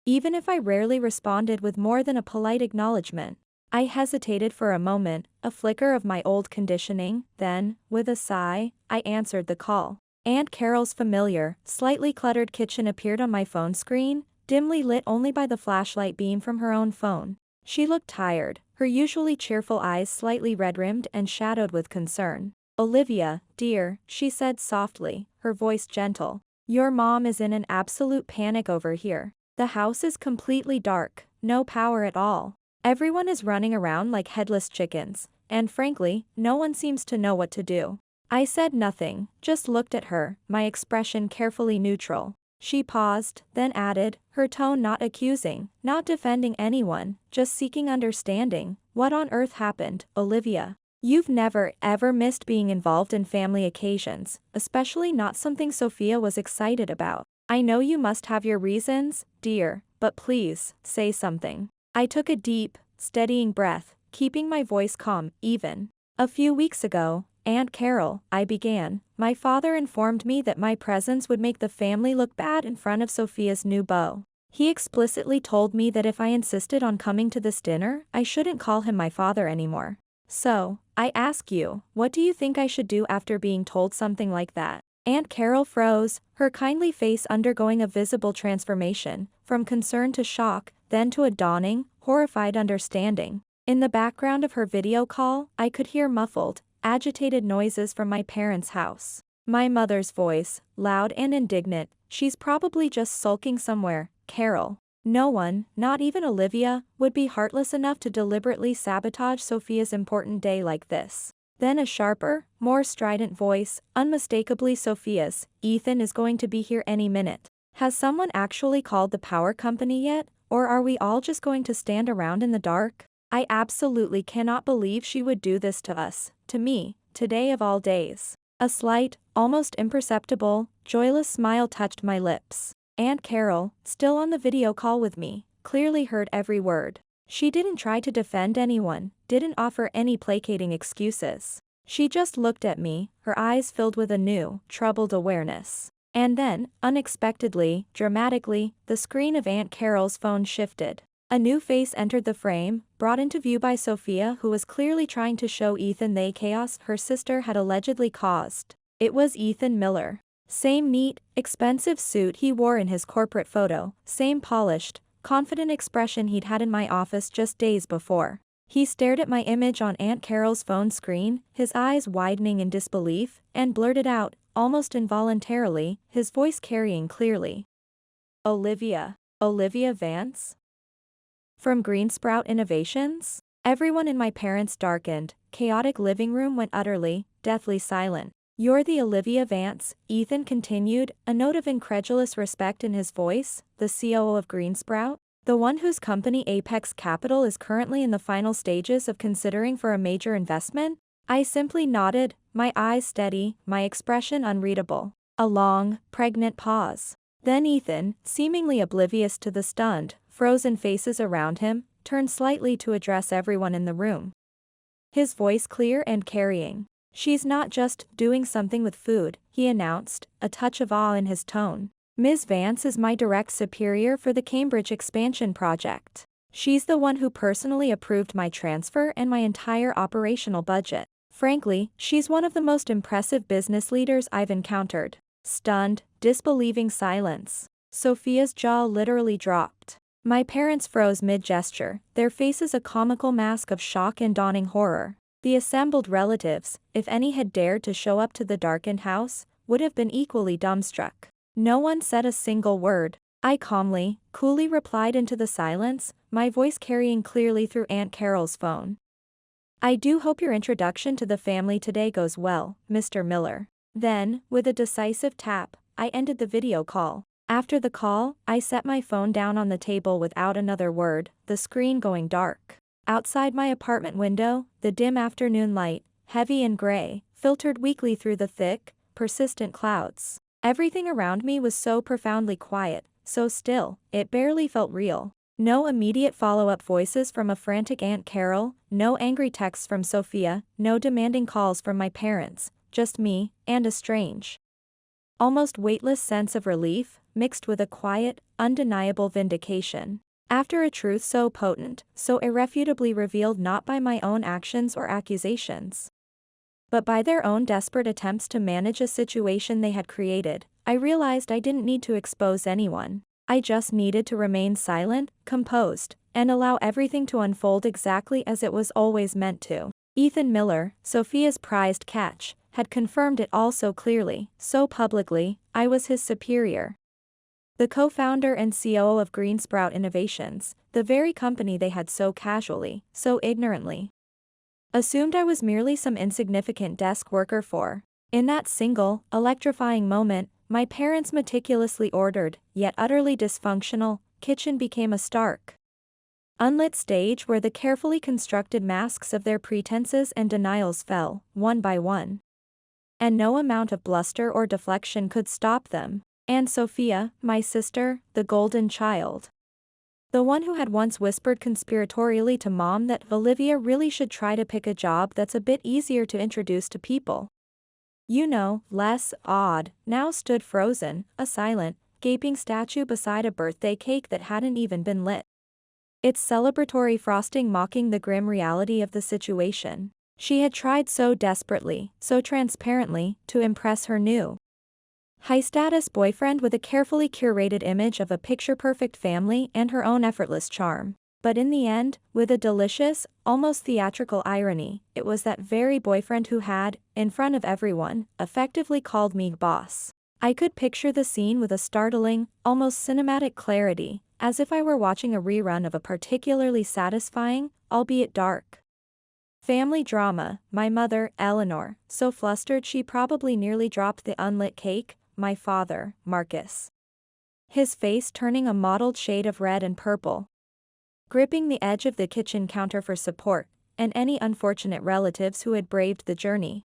Speaker 1: Even if I rarely responded with more than a polite acknowledgement. I hesitated for a moment, a flicker of my old conditioning, then, with a sigh, I answered the call. Aunt Carol's familiar, slightly cluttered kitchen appeared on my phone screen, dimly lit only by the flashlight beam from her own phone. She looked tired, her usually cheerful eyes slightly red-rimmed and shadowed with concern. "Olivia, dear," she said softly, her voice gentle. Your mom is in an absolute panic over here. The house is completely dark, no power at all. Everyone is running around like headless chickens, and frankly, no one seems to know what to do. I said nothing, just looked at her, my expression carefully neutral. She paused, then added, her tone not accusing, not defending anyone, just seeking understanding. What on earth happened, Olivia? You've never, ever missed being involved in family occasions, especially not something Sophia was excited about. I know you must have your reasons, dear, but please, say something. I took a deep, steadying breath, keeping my voice calm, even. A few weeks ago, Aunt Carol, I began, my father informed me that my presence would make the family look bad in front of Sophia's new beau. He explicitly told me that if I insisted on coming to this dinner, I shouldn't call him my father anymore. So, I ask you, what do you think I should do after being told something like that? Aunt Carol froze, her kindly face undergoing a visible transformation, from concern to shock, then to a dawning, horrified understanding. In the background of her video call, I could hear muffled, agitated noises from my parents' house. My mother's voice, loud and indignant, she's probably just sulking somewhere, Carol. No one, not even Olivia, would be heartless enough to deliberately sabotage Sophia's important day like this. Then a sharper, more strident voice, unmistakably Sophia's, Ethan is going to be here any minute. Has someone actually called the power company yet, or are we all just going to stand around in the dark? I absolutely cannot believe she would do this to us, to me, today of all days. A slight, almost imperceptible, joyless smile touched my lips. Aunt Carol, still on the video call with me, clearly heard every word. She didn't try to defend anyone, didn't offer any placating excuses. She just looked at me, her eyes filled with a new, troubled awareness. And then, unexpectedly, dramatically, the screen of Aunt Carol's phone shifted. A new face entered the frame, brought into view by Sophia, who was clearly trying to show Ethan the chaos her sister had allegedly caused. It was Ethan Miller. Same neat, expensive suit he wore in his corporate photo, same polished, confident expression he'd had in my office just days before. He stared at my image on Aunt Carol's phone screen, his eyes widening in disbelief, and blurted out, almost involuntarily, his voice carrying clearly. Olivia. Olivia Vance? From Greensprout Innovations? Everyone in my parents' darkened, chaotic living room went utterly, deathly silent. You're the Olivia Vance, Ethan continued, a note of incredulous respect in his voice, the COO of Greensprout? The one whose company Apex Capital is currently in the final stages of considering for a major investment? I simply nodded, my eyes steady, my expression unreadable. A long, pregnant pause. Then Ethan, seemingly oblivious to the stunned, frozen faces around him, turned slightly to address everyone in the room. His voice clear and carrying. She's not just doing something with food, he announced, a touch of awe in his tone. Ms. Vance is my direct superior for the Cambridge expansion project. She's the one who personally approved my transfer and my entire operational budget. Frankly, she's one of the most impressive business leaders I've encountered. Stunned, disbelieving silence. Sophia's jaw literally dropped. My parents froze mid-gesture, their faces a comical mask of shock and dawning horror. The assembled relatives, if any had dared to show up to the darkened house, would have been equally dumbstruck. No one said a single word. I calmly, coolly replied into the silence, my voice carrying clearly through Aunt Carol's phone. I do hope your introduction to the family today goes well, Mr. Miller. Then, with a decisive tap, I ended the video call. After the call, I set my phone down on the table without another word, the screen going dark. Outside my apartment window, the dim afternoon light, heavy and gray, filtered weakly through the thick, persistent clouds. Everything around me was so profoundly quiet, so still, it barely felt real. No immediate follow-up voices from a frantic Aunt Carol, no angry texts from Sophia, no demanding calls from my parents, just me, and a strange, almost weightless sense of relief, mixed with a quiet, undeniable vindication. After a truth so potent, so irrefutably revealed not by my own actions or accusations, but by their own desperate attempts to manage a situation they had created, I realized I didn't need to expose anyone. I just needed to remain silent, composed, and allow everything to unfold exactly as it was always meant to. Ethan Miller, Sophia's prized catch, had confirmed it all so clearly, so publicly. I was his superior. The co-founder and COO of Green Sprout Innovations, the very company they had so casually, so ignorantly assumed I was merely some insignificant desk worker for. In that single, electrifying moment, my parents' meticulously ordered, yet utterly dysfunctional, kitchen became a stark, unlit stage where the carefully constructed masks of their pretenses and denials fell, one by one. And no amount of bluster or deflection could stop them. And Sophia, my sister, the golden child, the one who had once whispered conspiratorially to Mom that Olivia really should try to pick a job that's a bit easier to introduce to people. You know, less odd, now stood frozen, a silent, gaping statue beside a birthday cake that hadn't even been lit, its celebratory frosting mocking the grim reality of the situation. She had tried so desperately, so transparently, to impress her new high-status boyfriend with a carefully curated image of a picture-perfect family and her own effortless charm. But in the end, with a delicious, almost theatrical irony, it was that very boyfriend who had, in front of everyone, effectively called me boss. I could picture the scene with a startling, almost cinematic clarity, as if I were watching a rerun of a particularly satisfying, albeit dark, family drama. My mother, Eleanor, so flustered she probably nearly dropped the unlit cake. My father, Marcus, his face turning a mottled shade of red and purple, gripping the edge of the kitchen counter for support, and any unfortunate relatives who had braved the journey.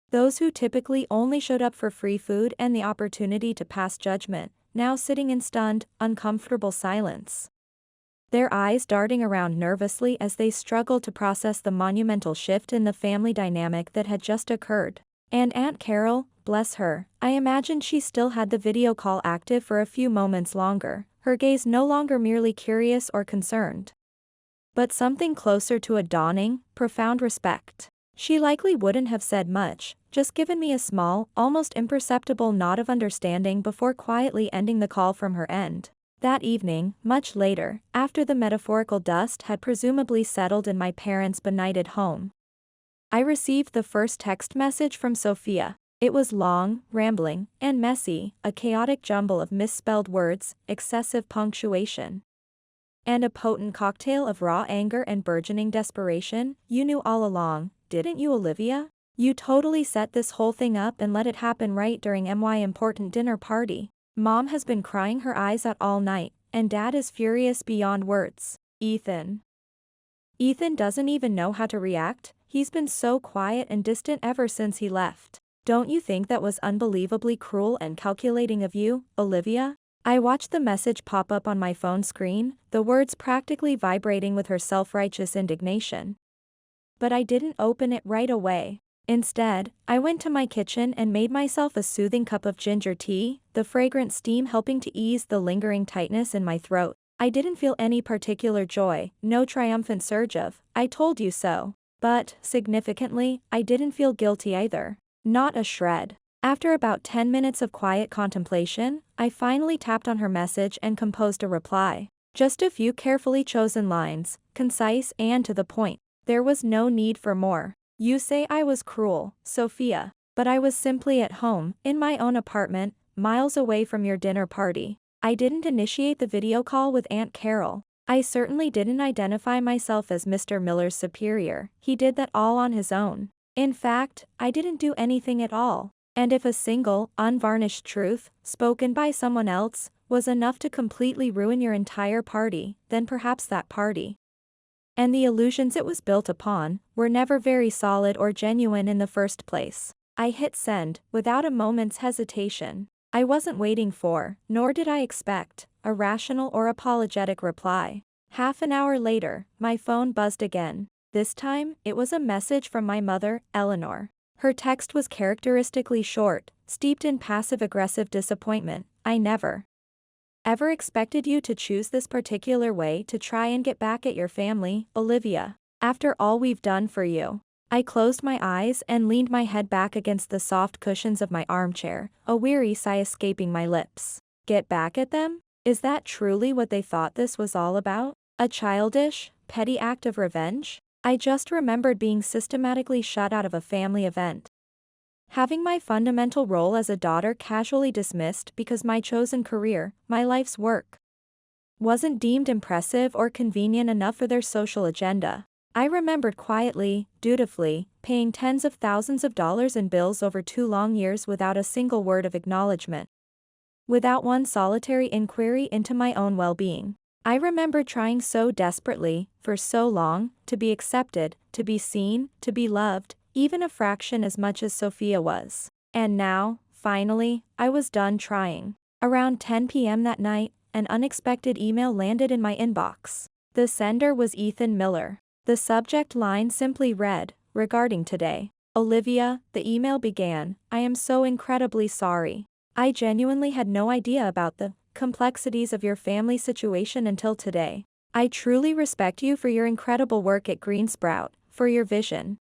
Speaker 1: Those who typically only showed up for free food and the opportunity to pass judgment, now sitting in stunned, uncomfortable silence, their eyes darting around nervously as they struggled to process the monumental shift in the family dynamic that had just occurred. And Aunt Carol, bless her, I imagined she still had the video call active for a few moments longer, her gaze no longer merely curious or concerned, but something closer to a dawning, profound respect. She likely wouldn't have said much, just given me a small, almost imperceptible nod of understanding before quietly ending the call from her end. That evening, much later, after the metaphorical dust had presumably settled in my parents' benighted home, I received the first text message from Sophia. It was long, rambling, and messy, a chaotic jumble of misspelled words, excessive punctuation, and a potent cocktail of raw anger and burgeoning desperation. You knew all along, didn't you, Olivia? You totally set this whole thing up and let it happen right during my important dinner party. Mom has been crying her eyes out all night, and Dad is furious beyond words. Ethan doesn't even know how to react. He's been so quiet and distant ever since he left. Don't you think that was unbelievably cruel and calculating of you, Olivia? I watched the message pop up on my phone screen, the words practically vibrating with her self-righteous indignation. But I didn't open it right away. Instead, I went to my kitchen and made myself a soothing cup of ginger tea, the fragrant steam helping to ease the lingering tightness in my throat. I didn't feel any particular joy, no triumphant surge of, I told you so. But, significantly, I didn't feel guilty either. Not a shred. After about 10 minutes of quiet contemplation, I finally tapped on her message and composed a reply. Just a few carefully chosen lines, concise and to the point. There was no need for more. You say I was cruel, Sophia, but I was simply at home, in my own apartment, miles away from your dinner party. I didn't initiate the video call with Aunt Carol. I certainly didn't identify myself as Mr. Miller's superior. He did that all on his own. In fact, I didn't do anything at all. And if a single, unvarnished truth, spoken by someone else, was enough to completely ruin your entire party, then perhaps that party, and the illusions it was built upon, were never very solid or genuine in the first place. I hit send, without a moment's hesitation. I wasn't waiting for, nor did I expect, a rational or apologetic reply. Half an hour later, my phone buzzed again. This time, it was a message from my mother, Eleanor. Her text was characteristically short, steeped in passive-aggressive disappointment. I never, ever expected you to choose this particular way to try and get back at your family, Olivia. After all we've done for you. I closed my eyes and leaned my head back against the soft cushions of my armchair, a weary sigh escaping my lips. Get back at them? Is that truly what they thought this was all about? A childish, petty act of revenge? I just remembered being systematically shut out of a family event, Having my fundamental role as a daughter casually dismissed because my chosen career, my life's work, wasn't deemed impressive or convenient enough for their social agenda. I remembered quietly, dutifully, paying tens of thousands of dollars in bills over 2 long years without a single word of acknowledgement. Without one solitary inquiry into my own well-being. I remember trying so desperately, for so long, to be accepted, to be seen, to be loved, even a fraction as much as Sophia was. And now, finally, I was done trying. Around 10 p.m. that night, an unexpected email landed in my inbox. The sender was Ethan Miller. The subject line simply read, "Regarding today. Olivia," the email began, "I am so incredibly sorry. I genuinely had no idea about the complexities of your family situation until today. I truly respect you for your incredible work at Green Sprout, for your vision,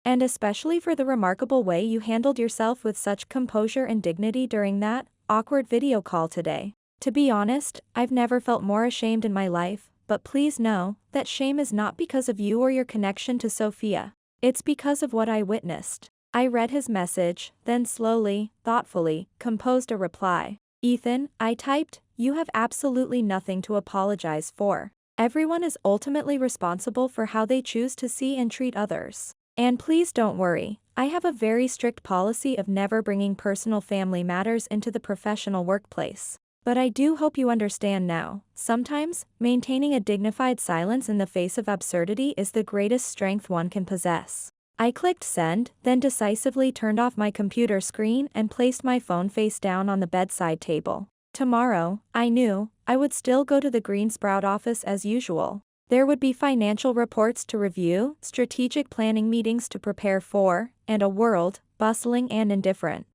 Speaker 1: and especially for the remarkable way you handled yourself with such composure and dignity during that awkward video call today. To be honest, I've never felt more ashamed in my life, but please know that shame is not because of you or your connection to Sophia. It's because of what I witnessed." I read his message, then slowly, thoughtfully, composed a reply. "Ethan," I typed, "you have absolutely nothing to apologize for. Everyone is ultimately responsible for how they choose to see and treat others. And please don't worry, I have a very strict policy of never bringing personal family matters into the professional workplace. But I do hope you understand now, sometimes, maintaining a dignified silence in the face of absurdity is the greatest strength one can possess." I clicked send, then decisively turned off my computer screen and placed my phone face down on the bedside table. Tomorrow, I knew, I would still go to the Green Sprout office as usual. There would be financial reports to review, strategic planning meetings to prepare for, and a world, bustling and indifferent,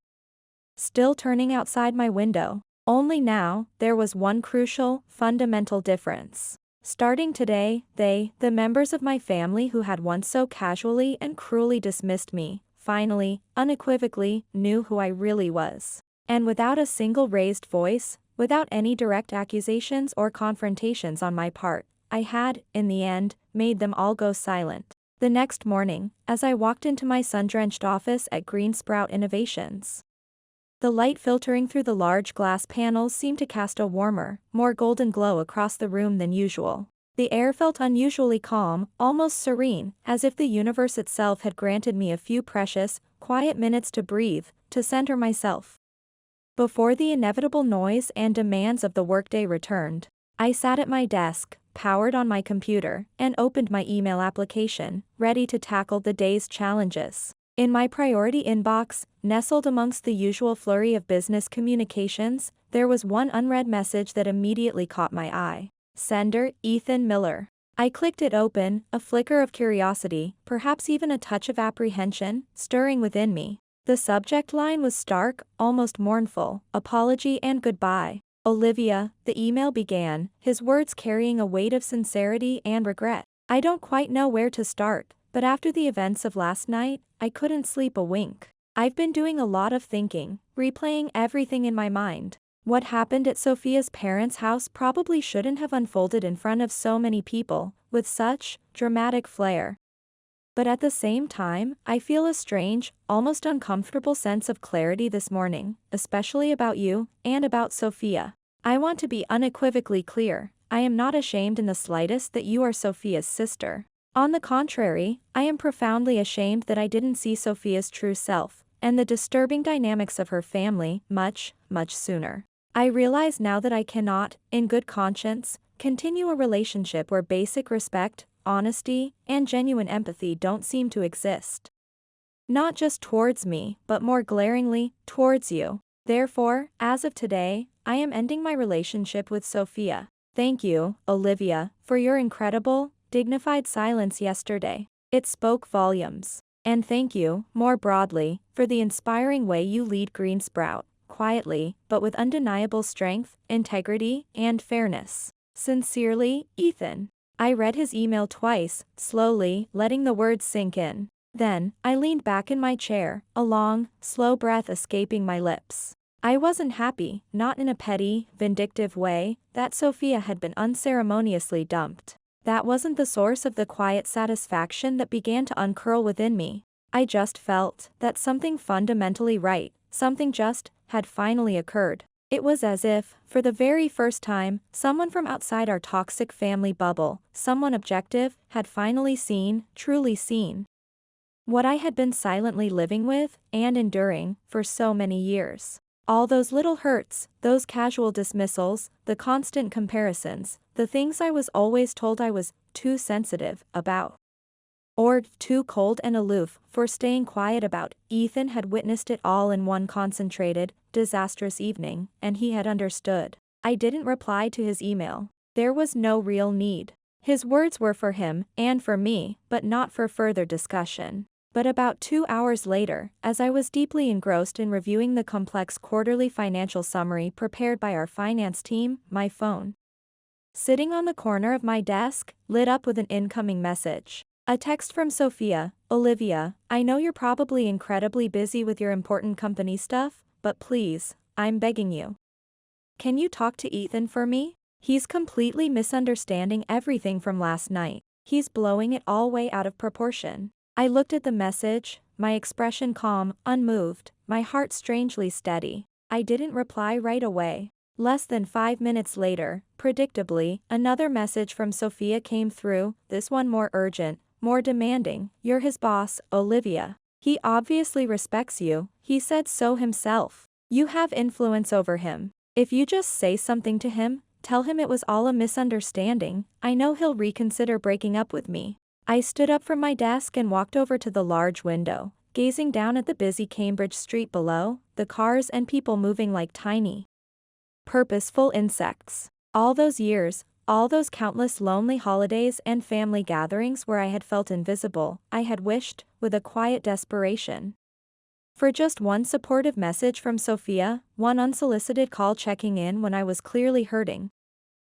Speaker 1: still turning outside my window. Only now, there was one crucial, fundamental difference. Starting today, the members of my family who had once so casually and cruelly dismissed me, finally, unequivocally, knew who I really was. And without a single raised voice, without any direct accusations or confrontations on my part, I had, in the end, made them all go silent. The next morning, as I walked into my sun-drenched office at Green Sprout Innovations, the light filtering through the large glass panels seemed to cast a warmer, more golden glow across the room than usual. The air felt unusually calm, almost serene, as if the universe itself had granted me a few precious, quiet minutes to breathe, to center myself. Before the inevitable noise and demands of the workday returned, I sat at my desk, powered on my computer, and opened my email application, ready to tackle the day's challenges. In my priority inbox, nestled amongst the usual flurry of business communications, there was one unread message that immediately caught my eye. Sender, Ethan Miller. I clicked it open, a flicker of curiosity, perhaps even a touch of apprehension, stirring within me. The subject line was stark, almost mournful, apology and goodbye. "Olivia," the email began, his words carrying a weight of sincerity and regret. "I don't quite know where to start, but after the events of last night, I couldn't sleep a wink. I've been doing a lot of thinking, replaying everything in my mind. What happened at Sophia's parents' house probably shouldn't have unfolded in front of so many people, with such dramatic flair. But at the same time, I feel a strange, almost uncomfortable sense of clarity this morning, especially about you, and about Sophia. I want to be unequivocally clear, I am not ashamed in the slightest that you are Sophia's sister. On the contrary, I am profoundly ashamed that I didn't see Sophia's true self, and the disturbing dynamics of her family, much sooner. I realize now that I cannot, in good conscience, continue a relationship where basic respect, honesty, and genuine empathy don't seem to exist. Not just towards me, but more glaringly, towards you. Therefore, as of today, I am ending my relationship with Sophia. Thank you, Olivia, for your incredible, dignified silence yesterday. It spoke volumes. And thank you, more broadly, for the inspiring way you lead Green Sprout, quietly, but with undeniable strength, integrity, and fairness. Sincerely, Ethan. I read his email twice, slowly, letting the words sink in. Then, I leaned back in my chair, a long, slow breath escaping my lips. I wasn't happy, not in a petty, vindictive way, that Sophia had been unceremoniously dumped. That wasn't the source of the quiet satisfaction that began to uncurl within me. I just felt that something fundamentally right, something just, had finally occurred. It was as if, for the very first time, someone from outside our toxic family bubble, someone objective, had finally seen, truly seen, what I had been silently living with, and enduring, for so many years. All those little hurts, those casual dismissals, the constant comparisons, the things I was always told I was too sensitive about, or too cold and aloof for staying quiet about. Ethan had witnessed it all in one concentrated, disastrous evening, and he had understood. I didn't reply to his email. There was no real need. His words were for him, and for me, but not for further discussion. But about 2 hours later, as I was deeply engrossed in reviewing the complex quarterly financial summary prepared by our finance team, my phone, sitting on the corner of my desk, lit up with an incoming message. A text from Sophia. Olivia, I know you're probably incredibly busy with your important company stuff, but please, I'm begging you. Can you talk to Ethan for me? He's completely misunderstanding everything from last night. He's blowing it all way out of proportion. I looked at the message, my expression calm, unmoved, my heart strangely steady. I didn't reply right away. Less than 5 minutes later, predictably, another message from Sophia came through, this one more urgent, more demanding. You're his boss, Olivia. He obviously respects you, he said so himself. You have influence over him. If you just say something to him, tell him it was all a misunderstanding, I know he'll reconsider breaking up with me. I stood up from my desk and walked over to the large window, gazing down at the busy Cambridge street below, the cars and people moving like tiny, purposeful insects. All those years, all those countless lonely holidays and family gatherings where I had felt invisible, I had wished, with a quiet desperation, for just one supportive message from Sophia, one unsolicited call checking in when I was clearly hurting,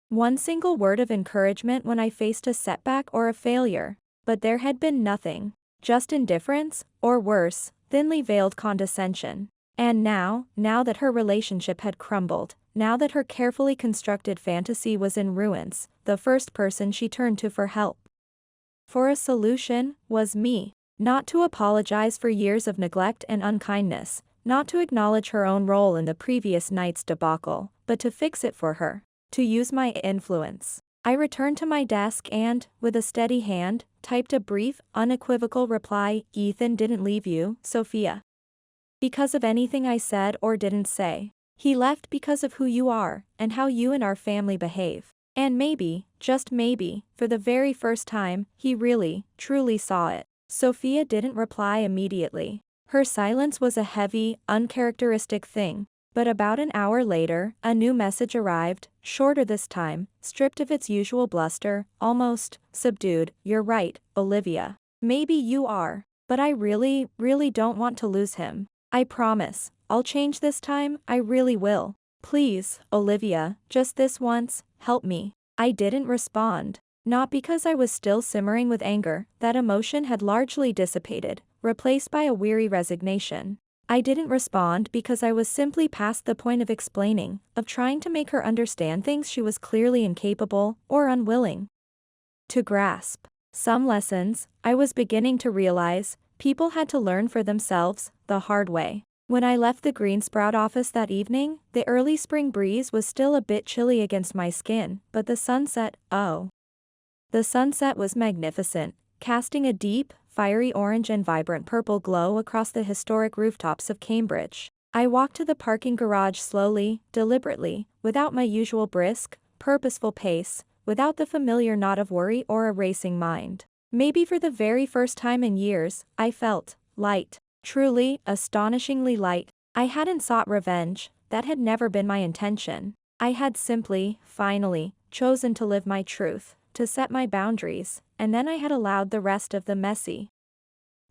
Speaker 1: one single word of encouragement when I faced a setback or a failure. But there had been nothing. Just indifference, or worse, thinly veiled condescension. And now that her relationship had crumbled, now that her carefully constructed fantasy was in ruins, the first person she turned to for help, for a solution, was me. Not to apologize for years of neglect and unkindness, not to acknowledge her own role in the previous night's debacle, but to fix it for her, to use my influence. I returned to my desk and, with a steady hand, typed a brief, unequivocal reply. Ethan didn't leave you, Sophia, because of anything I said or didn't say. He left because of who you are, and how you and our family behave. And maybe, just maybe, for the very first time, he really, truly saw it. Sophia didn't reply immediately. Her silence was a heavy, uncharacteristic thing. But about an hour later, a new message arrived, shorter this time, stripped of its usual bluster, almost subdued. You're right, Olivia. Maybe you are. But I really don't want to lose him. I promise, I'll change this time, I really will. Please, Olivia, just this once, help me. I didn't respond. Not because I was still simmering with anger, that emotion had largely dissipated, replaced by a weary resignation. I didn't respond because I was simply past the point of explaining, of trying to make her understand things she was clearly incapable, or unwilling to grasp. Some lessons, I was beginning to realize, people had to learn for themselves, the hard way. When I left the Greensprout office that evening, the early spring breeze was still a bit chilly against my skin, but the sunset, the sunset was magnificent, casting a deep, fiery orange and vibrant purple glow across the historic rooftops of Cambridge. I walked to the parking garage slowly, deliberately, without my usual brisk, purposeful pace, without the familiar knot of worry or a racing mind. Maybe for the very first time in years, I felt light. Truly, astonishingly light. I hadn't sought revenge, that had never been my intention. I had simply, finally, chosen to live my truth, to set my boundaries, and then I had allowed the rest of the messy,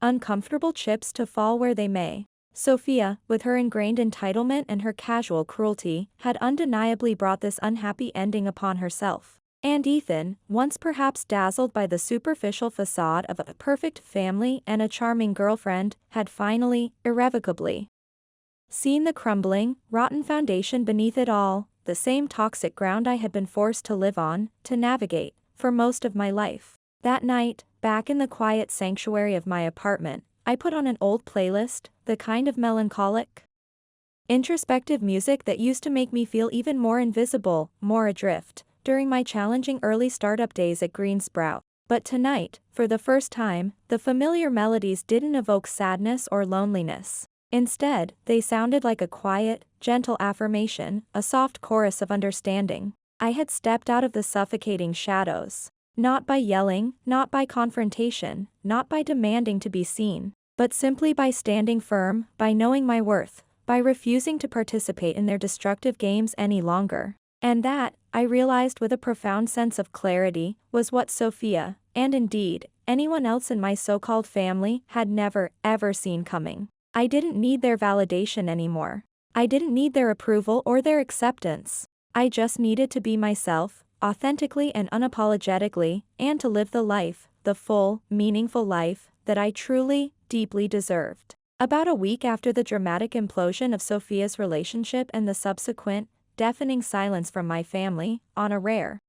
Speaker 1: uncomfortable chips to fall where they may. Sophia, with her ingrained entitlement and her casual cruelty, had undeniably brought this unhappy ending upon herself. And Ethan, once perhaps dazzled by the superficial facade of a perfect family and a charming girlfriend, had finally, irrevocably, seen the crumbling, rotten foundation beneath it all, the same toxic ground I had been forced to live on, to navigate, for most of my life. That night, back in the quiet sanctuary of my apartment, I put on an old playlist, the kind of melancholic, introspective music that used to make me feel even more invisible, more adrift, during my challenging early startup days at Green Sprout. But tonight, for the first time, the familiar melodies didn't evoke sadness or loneliness. Instead, they sounded like a quiet, gentle affirmation, a soft chorus of understanding. I had stepped out of the suffocating shadows. Not by yelling, not by confrontation, not by demanding to be seen, but simply by standing firm, by knowing my worth, by refusing to participate in their destructive games any longer. And that, I realized with a profound sense of clarity, was what Sophia, and indeed, anyone else in my so-called family, had never, ever seen coming. I didn't need their validation anymore. I didn't need their approval or their acceptance. I just needed to be myself, authentically and unapologetically, and to live the life, the full, meaningful life, that I truly, deeply deserved. About a week after the dramatic implosion of Sophia's relationship and the subsequent, deafening silence from my family, on a rare,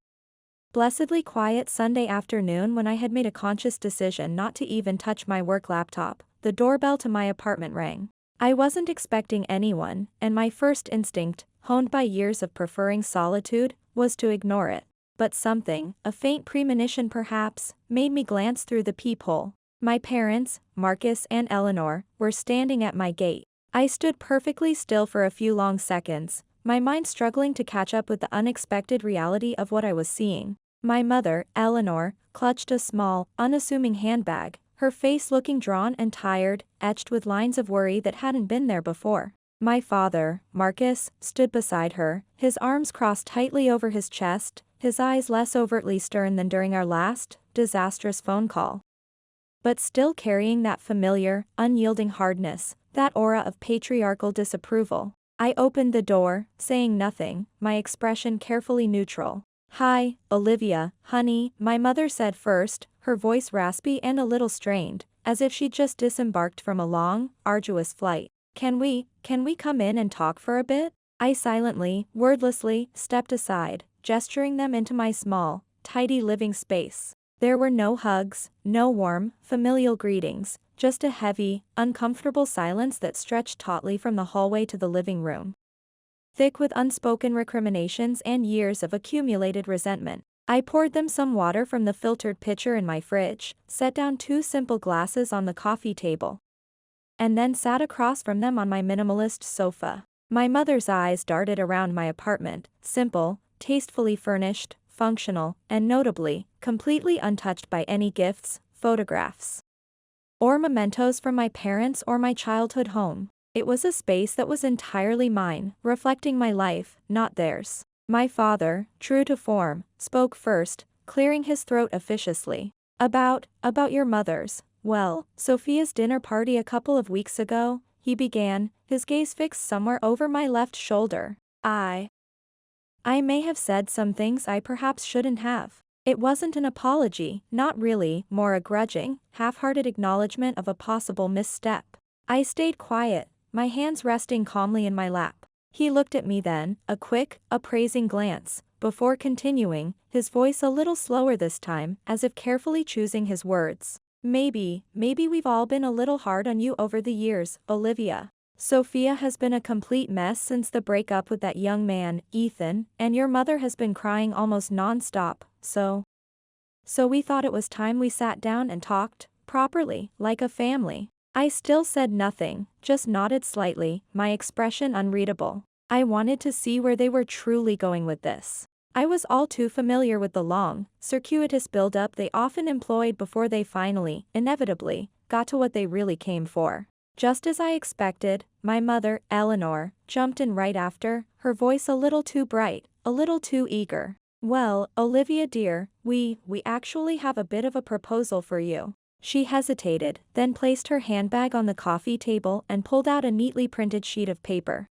Speaker 1: blessedly quiet Sunday afternoon when I had made a conscious decision not to even touch my work laptop, the doorbell to my apartment rang. I wasn't expecting anyone, and my first instinct, honed by years of preferring solitude, was to ignore it. But something, a faint premonition perhaps, made me glance through the peephole. My parents, Marcus and Eleanor, were standing at my gate. I stood perfectly still for a few long seconds, my mind struggling to catch up with the unexpected reality of what I was seeing. My mother, Eleanor, clutched a small, unassuming handbag, her face looking drawn and tired, etched with lines of worry that hadn't been there before. My father, Marcus, stood beside her, his arms crossed tightly over his chest, his eyes less overtly stern than during our last, disastrous phone call, but still carrying that familiar, unyielding hardness, that aura of patriarchal disapproval. I opened the door, saying nothing, my expression carefully neutral. "Hi, Olivia, honey," my mother said first, her voice raspy and a little strained, as if she'd just disembarked from a long, arduous flight. Can we come in and talk for a bit?" I silently, wordlessly, stepped aside, gesturing them into my small, tidy living space. There were no hugs, no warm, familial greetings, just a heavy, uncomfortable silence that stretched tautly from the hallway to the living room, thick with unspoken recriminations and years of accumulated resentment. I poured them some water from the filtered pitcher in my fridge, set down 2 simple glasses on the coffee table, and then sat across from them on my minimalist sofa. My mother's eyes darted around my apartment, simple, tastefully furnished, functional, and notably, completely untouched by any gifts, photographs, or mementos from my parents or my childhood home. It was a space that was entirely mine, reflecting my life, not theirs. My father, true to form, spoke first, clearing his throat officiously. About your mother's, well, Sophia's dinner party a couple of weeks ago," he began, his gaze fixed somewhere over my left shoulder. I may have said some things I perhaps shouldn't have. It wasn't an apology, not really, more a grudging, half-hearted acknowledgement of a possible misstep. I stayed quiet, my hands resting calmly in my lap. He looked at me then, a quick, appraising glance, before continuing, his voice a little slower this time, as if carefully choosing his words. Maybe we've all been a little hard on you over the years, Olivia. Sophia has been a complete mess since the breakup with that young man, Ethan, and your mother has been crying almost non-stop, so we thought it was time we sat down and talked, properly, like a family." I still said nothing, just nodded slightly, my expression unreadable. I wanted to see where they were truly going with this. I was all too familiar with the long, circuitous build-up they often employed before they finally, inevitably, got to what they really came for. Just as I expected, my mother, Eleanor, jumped in right after, her voice a little too bright, a little too eager. "Well, Olivia dear, we actually have a bit of a proposal for you." She hesitated, then placed her handbag on the coffee table and pulled out a neatly printed sheet of paper,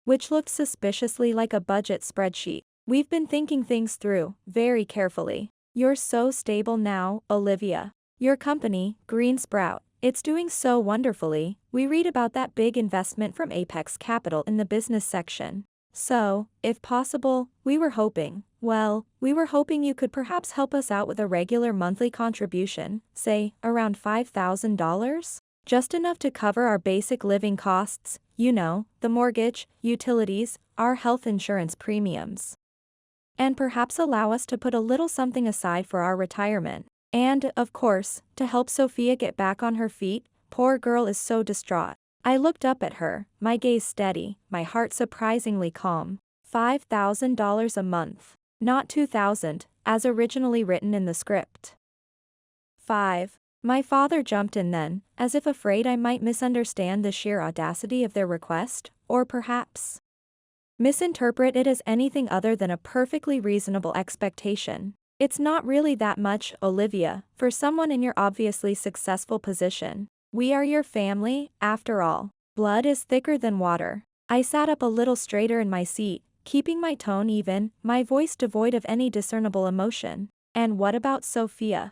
Speaker 1: which looked suspiciously like a budget spreadsheet. "We've been thinking things through, very carefully. You're so stable now, Olivia. Your company, Green Sprout, it's doing so wonderfully. We read about that big investment from Apex Capital in the business section. So, if possible, we were hoping you could perhaps help us out with a regular monthly contribution, say, around $5,000? Just enough to cover our basic living costs, you know, the mortgage, utilities, our health insurance premiums. And perhaps allow us to put a little something aside for our retirement. And, of course, to help Sophia get back on her feet. Poor girl is so distraught. I looked up at her, my gaze steady, my heart surprisingly calm. $5,000 a month. Not 2,000, as originally written in the script. 5. My father jumped in then, as if afraid I might misunderstand the sheer audacity of their request, or perhaps misinterpret it as anything other than a perfectly reasonable expectation. It's not really that much, Olivia, for someone in your obviously successful position. We are your family, after all. Blood is thicker than water. I sat up a little straighter in my seat, keeping my tone even, my voice devoid of any discernible emotion. And what about Sophia?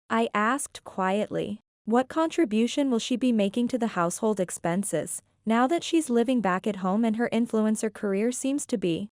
Speaker 1: I asked quietly. What contribution will she be making to the household expenses, now that she's living back at home and her influencer career seems to be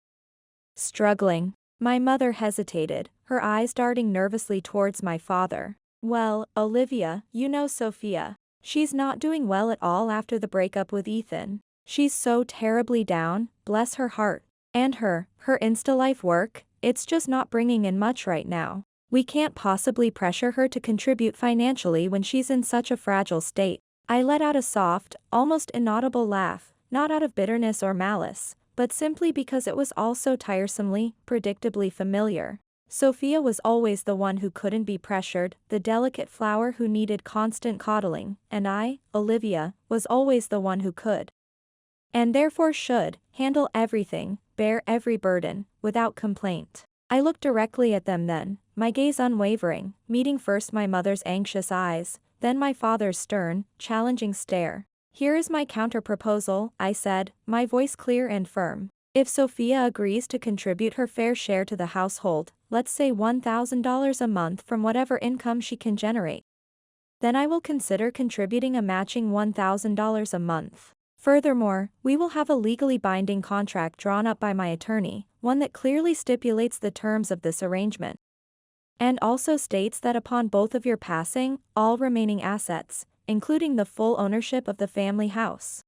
Speaker 1: struggling? My mother hesitated, her eyes darting nervously towards my father. Well, Olivia, you know Sophia. She's not doing well at all after the breakup with Ethan. She's so terribly down, bless her heart. And her Insta-life work, it's just not bringing in much right now. We can't possibly pressure her to contribute financially when she's in such a fragile state. I let out a soft, almost inaudible laugh, not out of bitterness or malice, but simply because it was all so tiresomely, predictably familiar. Sophia was always the one who couldn't be pressured, the delicate flower who needed constant coddling, and I, Olivia, was always the one who could. And therefore should, handle everything, bear every burden, without complaint. I looked directly at them then, my gaze unwavering, meeting first my mother's anxious eyes, then my father's stern, challenging stare. Here is my counter-proposal, I said, my voice clear and firm. If Sophia agrees to contribute her fair share to the household, let's say $1,000 a month from whatever income she can generate, then I will consider contributing a matching $1,000 a month. Furthermore, we will have a legally binding contract drawn up by my attorney, one that clearly stipulates the terms of this arrangement, and also states that upon both of your passing, all remaining assets, including the full ownership of the family house,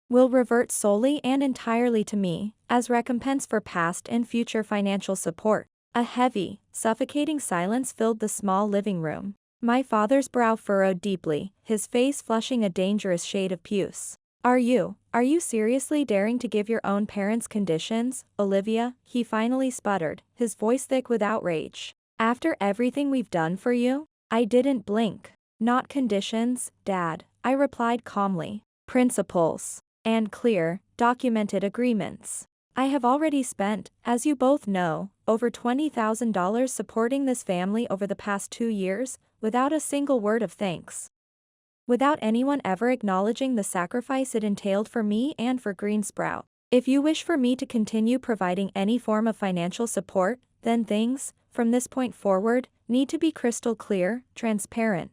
Speaker 1: will revert solely and entirely to me, as recompense for past and future financial support. A heavy, suffocating silence filled the small living room. My father's brow furrowed deeply, his face flushing a dangerous shade of puce. Are you seriously daring to give your own parents conditions, Olivia? He finally sputtered, his voice thick with outrage. After everything we've done for you? I didn't blink. Not conditions, Dad, I replied calmly. Principles. And clear, documented agreements. I have already spent, as you both know, over $20,000 supporting this family over the past 2 years, without a single word of thanks. Without anyone ever acknowledging the sacrifice it entailed for me and for Greensprout. If you wish for me to continue providing any form of financial support, then things, from this point forward, need to be crystal clear, transparent,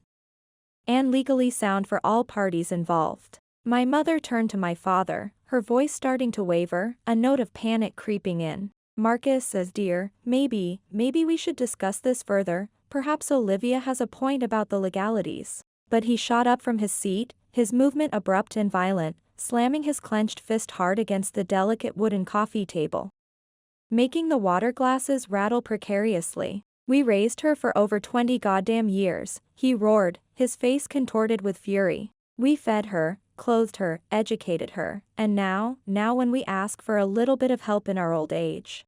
Speaker 1: and legally sound for all parties involved. My mother turned to my father, her voice starting to waver, a note of panic creeping in. Marcus says, dear, maybe we should discuss this further, perhaps Olivia has a point about the legalities. But he shot up from his seat, his movement abrupt and violent, slamming his clenched fist hard against the delicate wooden coffee table, making the water glasses rattle precariously. We raised her for over 20 goddamn years, he roared, his face contorted with fury. We fed her, clothed her, educated her, and now when we ask for a little bit of help in our old age,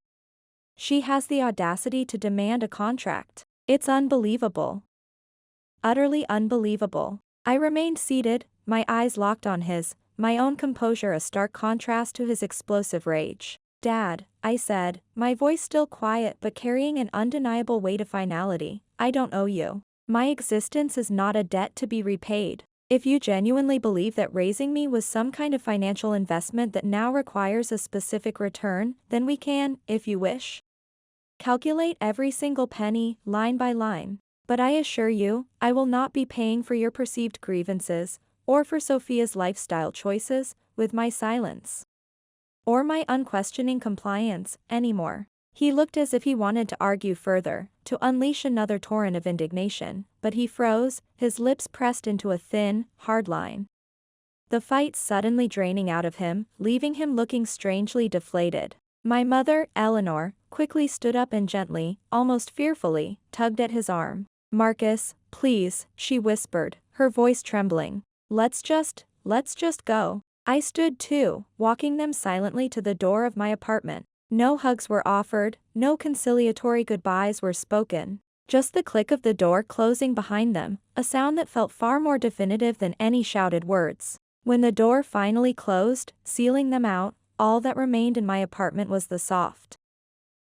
Speaker 1: she has the audacity to demand a contract. It's unbelievable. Utterly unbelievable. I remained seated, my eyes locked on his, my own composure a stark contrast to his explosive rage. Dad, I said, my voice still quiet but carrying an undeniable weight of finality, I don't owe you. My existence is not a debt to be repaid. If you genuinely believe that raising me was some kind of financial investment that now requires a specific return, then we can, if you wish, calculate every single penny, line by line. But I assure you, I will not be paying for your perceived grievances, or for Sophia's lifestyle choices, with my silence, or my unquestioning compliance, anymore. He looked as if he wanted to argue further, to unleash another torrent of indignation, but he froze, his lips pressed into a thin, hard line. The fight suddenly draining out of him, leaving him looking strangely deflated. My mother, Eleanor, quickly stood up and gently, almost fearfully, tugged at his arm. "Marcus, please," she whispered, her voice trembling. Let's just go." I stood too, walking them silently to the door of my apartment. No hugs were offered, no conciliatory goodbyes were spoken. Just the click of the door closing behind them, a sound that felt far more definitive than any shouted words. When the door finally closed, sealing them out, all that remained in my apartment was the soft,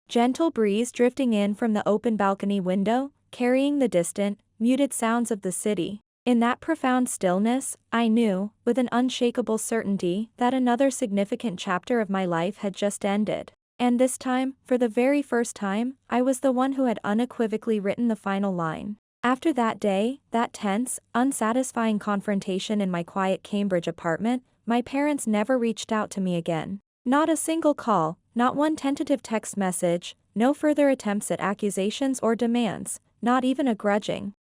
Speaker 1: gentle breeze drifting in from the open balcony window, carrying the distant, muted sounds of the city. In that profound stillness, I knew, with an unshakable certainty, that another significant chapter of my life had just ended. And this time, for the very first time, I was the one who had unequivocally written the final line. After that day, that tense, unsatisfying confrontation in my quiet Cambridge apartment, my parents never reached out to me again. Not a single call, not one tentative text message, no further attempts at accusations or demands, not even a grudging,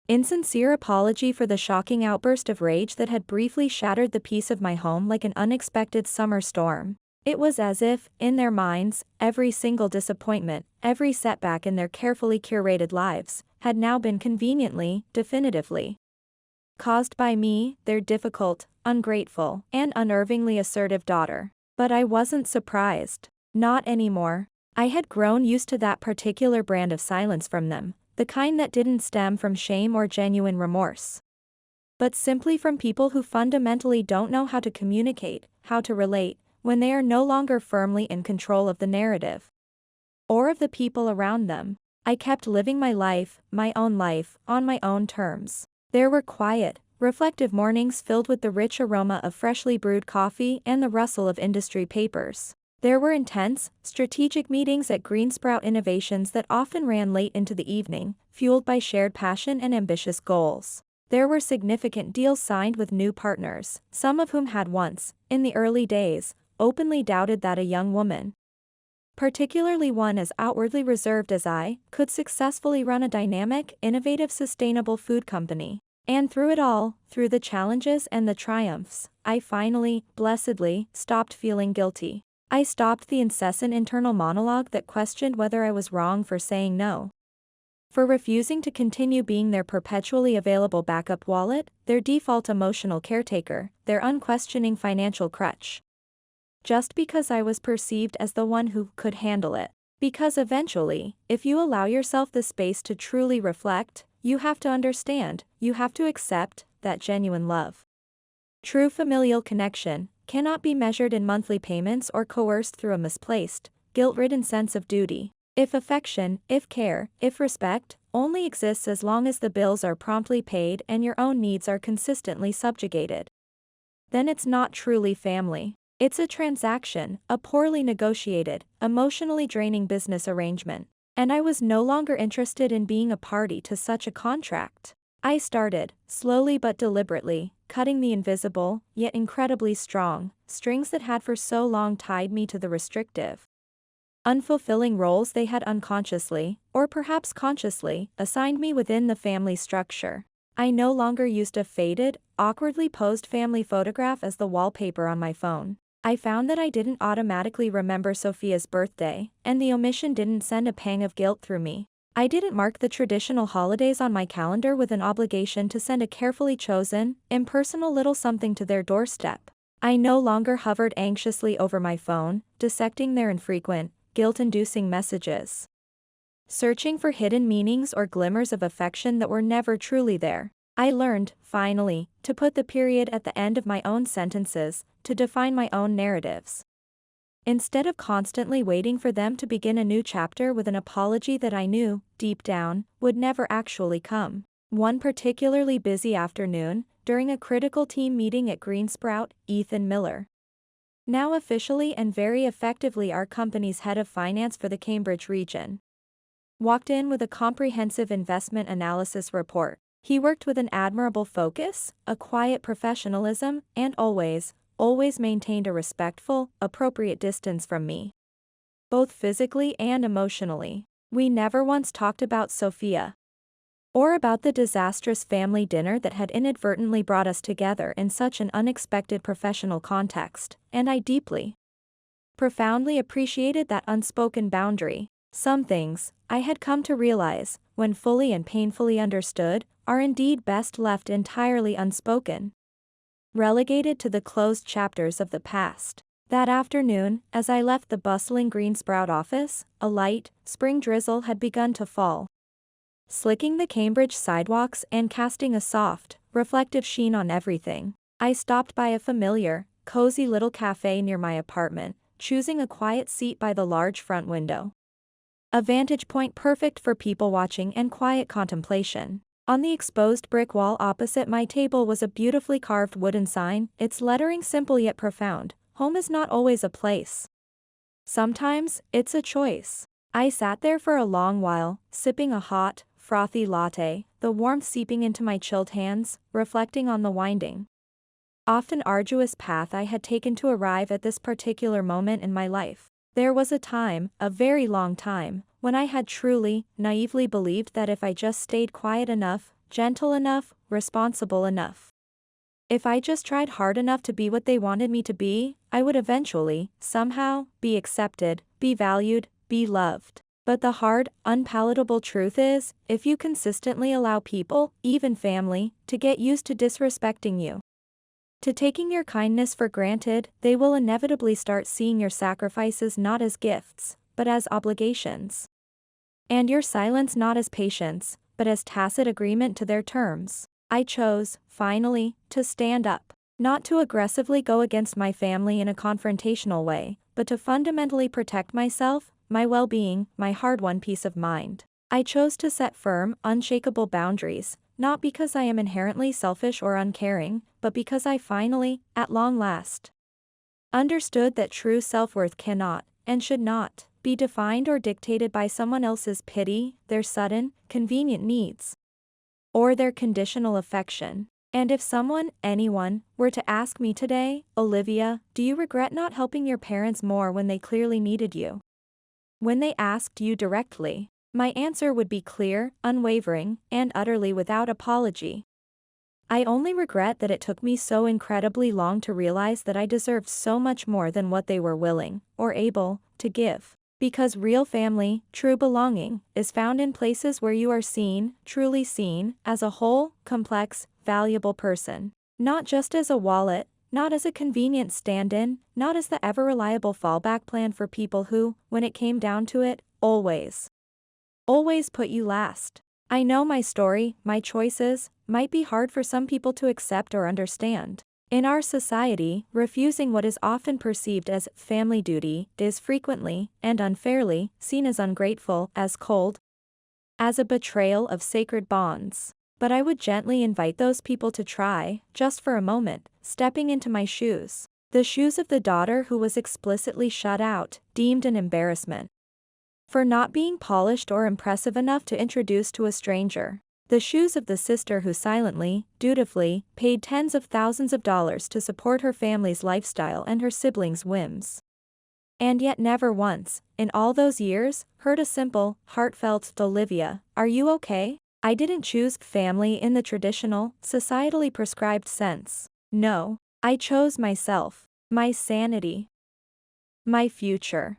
Speaker 1: insincere apology for the shocking outburst of rage that had briefly shattered the peace of my home like an unexpected summer storm. It was as if, in their minds, every single disappointment, every setback in their carefully curated lives, had now been conveniently, definitively caused by me, their difficult, ungrateful, and unnervingly assertive daughter. But I wasn't surprised. Not anymore. I had grown used to that particular brand of silence from them, the kind that didn't stem from shame or genuine remorse, but simply from people who fundamentally don't know how to communicate, how to relate, when they are no longer firmly in control of the narrative or of the people around them. I kept living my life, on my own terms. There were quiet, reflective mornings filled with the rich aroma of freshly brewed coffee and the rustle of industry papers. There were intense, strategic meetings at Greensprout Innovations that often ran late into the evening, fueled by shared passion and ambitious goals. There were significant deals signed with new partners, some of whom had once, in the early days, openly doubted that a young woman, particularly one as outwardly reserved as I, could successfully run a dynamic, innovative, sustainable food company. And through it all, through the challenges and the triumphs, I finally, blessedly, stopped feeling guilty. I stopped the incessant internal monologue that questioned whether I was wrong for saying no, for refusing to continue being their perpetually available backup wallet, their default emotional caretaker, their unquestioning financial crutch. Just because I was perceived as the one who could handle it. Because eventually, if you allow yourself the space to truly reflect, you have to understand, you have to accept, that genuine love, true familial connection, cannot be measured in monthly payments or coerced through a misplaced, guilt-ridden sense of duty. If affection, if care, if respect, only exists as long as the bills are promptly paid and your own needs are consistently subjugated, then it's not truly family. It's a transaction, a poorly negotiated, emotionally draining business arrangement. And I was no longer interested in being a party to such a contract. I started, slowly but deliberately, cutting the invisible, yet incredibly strong, strings that had for so long tied me to the restrictive, unfulfilling roles they had unconsciously, or perhaps consciously, assigned me within the family structure. I no longer used a faded, awkwardly posed family photograph as the wallpaper on my phone. I found that I didn't automatically remember Sophia's birthday, and the omission didn't send a pang of guilt through me. I didn't mark the traditional holidays on my calendar with an obligation to send a carefully chosen, impersonal little something to their doorstep. I no longer hovered anxiously over my phone, dissecting their infrequent, guilt-inducing messages, searching for hidden meanings or glimmers of affection that were never truly there. I learned, finally, to put the period at the end of my own sentences, to define my own narratives, instead of constantly waiting for them to begin a new chapter with an apology that I knew, deep down, would never actually come. One particularly busy afternoon, during a critical team meeting at Greensprout, Ethan Miller, now officially and very effectively our company's head of finance for the Cambridge region, walked in with a comprehensive investment analysis report. He worked with an admirable focus, a quiet professionalism, and always maintained a respectful, appropriate distance from me. both physically and emotionally. We never once talked about Sophia. Or about the disastrous family dinner that had inadvertently brought us together in such an unexpected professional context, and I deeply, profoundly appreciated that unspoken boundary. Some things, I had come to realize, when fully and painfully understood, are indeed best left entirely unspoken, relegated to the closed chapters of the past. That afternoon, as I left the bustling Greensprout office, a light, spring drizzle had begun to fall, slicking the Cambridge sidewalks and casting a soft, reflective sheen on everything. I stopped by a familiar, cozy little cafe near my apartment, choosing a quiet seat by the large front window. A vantage point perfect for people watching and quiet contemplation. On the exposed brick wall opposite my table was a beautifully carved wooden sign, its lettering simple yet profound: "Home is not always a place. Sometimes, it's a choice." I sat there for a long while, sipping a hot, frothy latte, the warmth seeping into my chilled hands, reflecting on the winding, often arduous path I had taken to arrive at this particular moment in my life. There was a time, a very long time, when I had truly, naively believed that if I just stayed quiet enough, gentle enough, responsible enough, if I just tried hard enough to be what they wanted me to be, I would eventually, somehow, be accepted, be valued, be loved. But the hard, unpalatable truth is, if you consistently allow people, even family, to get used to disrespecting you, to taking your kindness for granted, they will inevitably start seeing your sacrifices not as gifts, but as obligations. And your silence not as patience, but as tacit agreement to their terms. I chose, finally, to stand up. Not to aggressively go against my family in a confrontational way, but to fundamentally protect myself, my well-being, my hard-won peace of mind. I chose to set firm, unshakable boundaries, not because I am inherently selfish or uncaring, but because I finally, at long last, understood that true self-worth cannot, and should not, be defined or dictated by someone else's pity, their sudden, convenient needs, or their conditional affection. And if someone, anyone, were to ask me today, "Olivia, do you regret not helping your parents more when they clearly needed you? When they asked you directly?" my answer would be clear, unwavering, and utterly without apology. I only regret that it took me so incredibly long to realize that I deserved so much more than what they were willing, or able, to give. Because real family, true belonging, is found in places where you are seen, truly seen, as a whole, complex, valuable person. Not just as a wallet, not as a convenient stand-in, not as the ever-reliable fallback plan for people who, when it came down to it, always put you last. I know my story, my choices, might be hard for some people to accept or understand. In our society, refusing what is often perceived as family duty is frequently, and unfairly, seen as ungrateful, as cold, as a betrayal of sacred bonds. But I would gently invite those people to try, just for a moment, stepping into my shoes. The shoes of the daughter who was explicitly shut out, deemed an embarrassment for not being polished or impressive enough to introduce to a stranger. The shoes of the sister who silently, dutifully, paid tens of thousands of dollars to support her family's lifestyle and her siblings' whims. And yet never once, in all those years, heard a simple, heartfelt, "Olivia, are you okay?" I didn't choose family in the traditional, societally prescribed sense. No, I chose myself, my sanity, my future,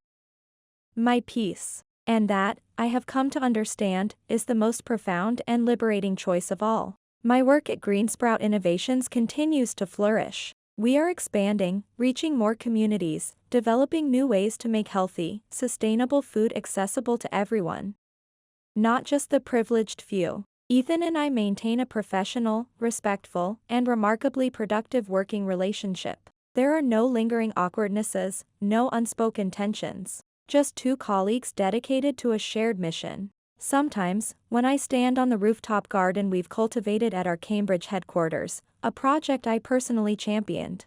Speaker 1: my peace. And that, I have come to understand, is the most profound and liberating choice of all. My work at Greensprout Innovations continues to flourish. We are expanding, reaching more communities, developing new ways to make healthy, sustainable food accessible to everyone, not just the privileged few. Ethan and I maintain a professional, respectful, and remarkably productive working relationship. There are no lingering awkwardnesses, no unspoken tensions. Just two colleagues dedicated to a shared mission. Sometimes, when I stand on the rooftop garden we've cultivated at our Cambridge headquarters, a project I personally championed,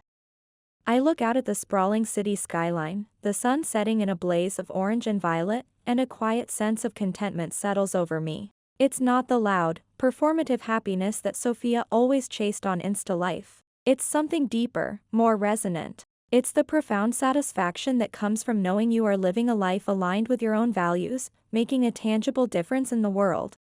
Speaker 1: I look out at the sprawling city skyline, the sun setting in a blaze of orange and violet, and a quiet sense of contentment settles over me. It's not the loud, performative happiness that Sophia always chased on Insta Life. It's something deeper, more resonant. It's the profound satisfaction that comes from knowing you are living a life aligned with your own values, making a tangible difference in the world,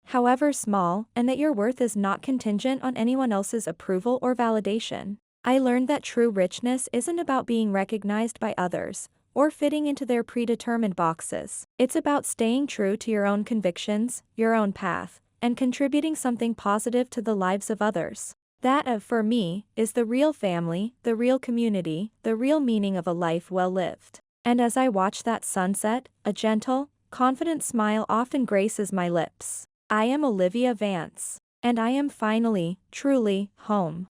Speaker 1: however small, and that your worth is not contingent on anyone else's approval or validation. I learned that true richness isn't about being recognized by others, or fitting into their predetermined boxes. It's about staying true to your own convictions, your own path, and contributing something positive to the lives of others. That, for me, is the real family, the real community, the real meaning of a life well lived. And as I watch that sunset, a gentle, confident smile often graces my lips. I am Olivia Vance. And I am finally, truly, home.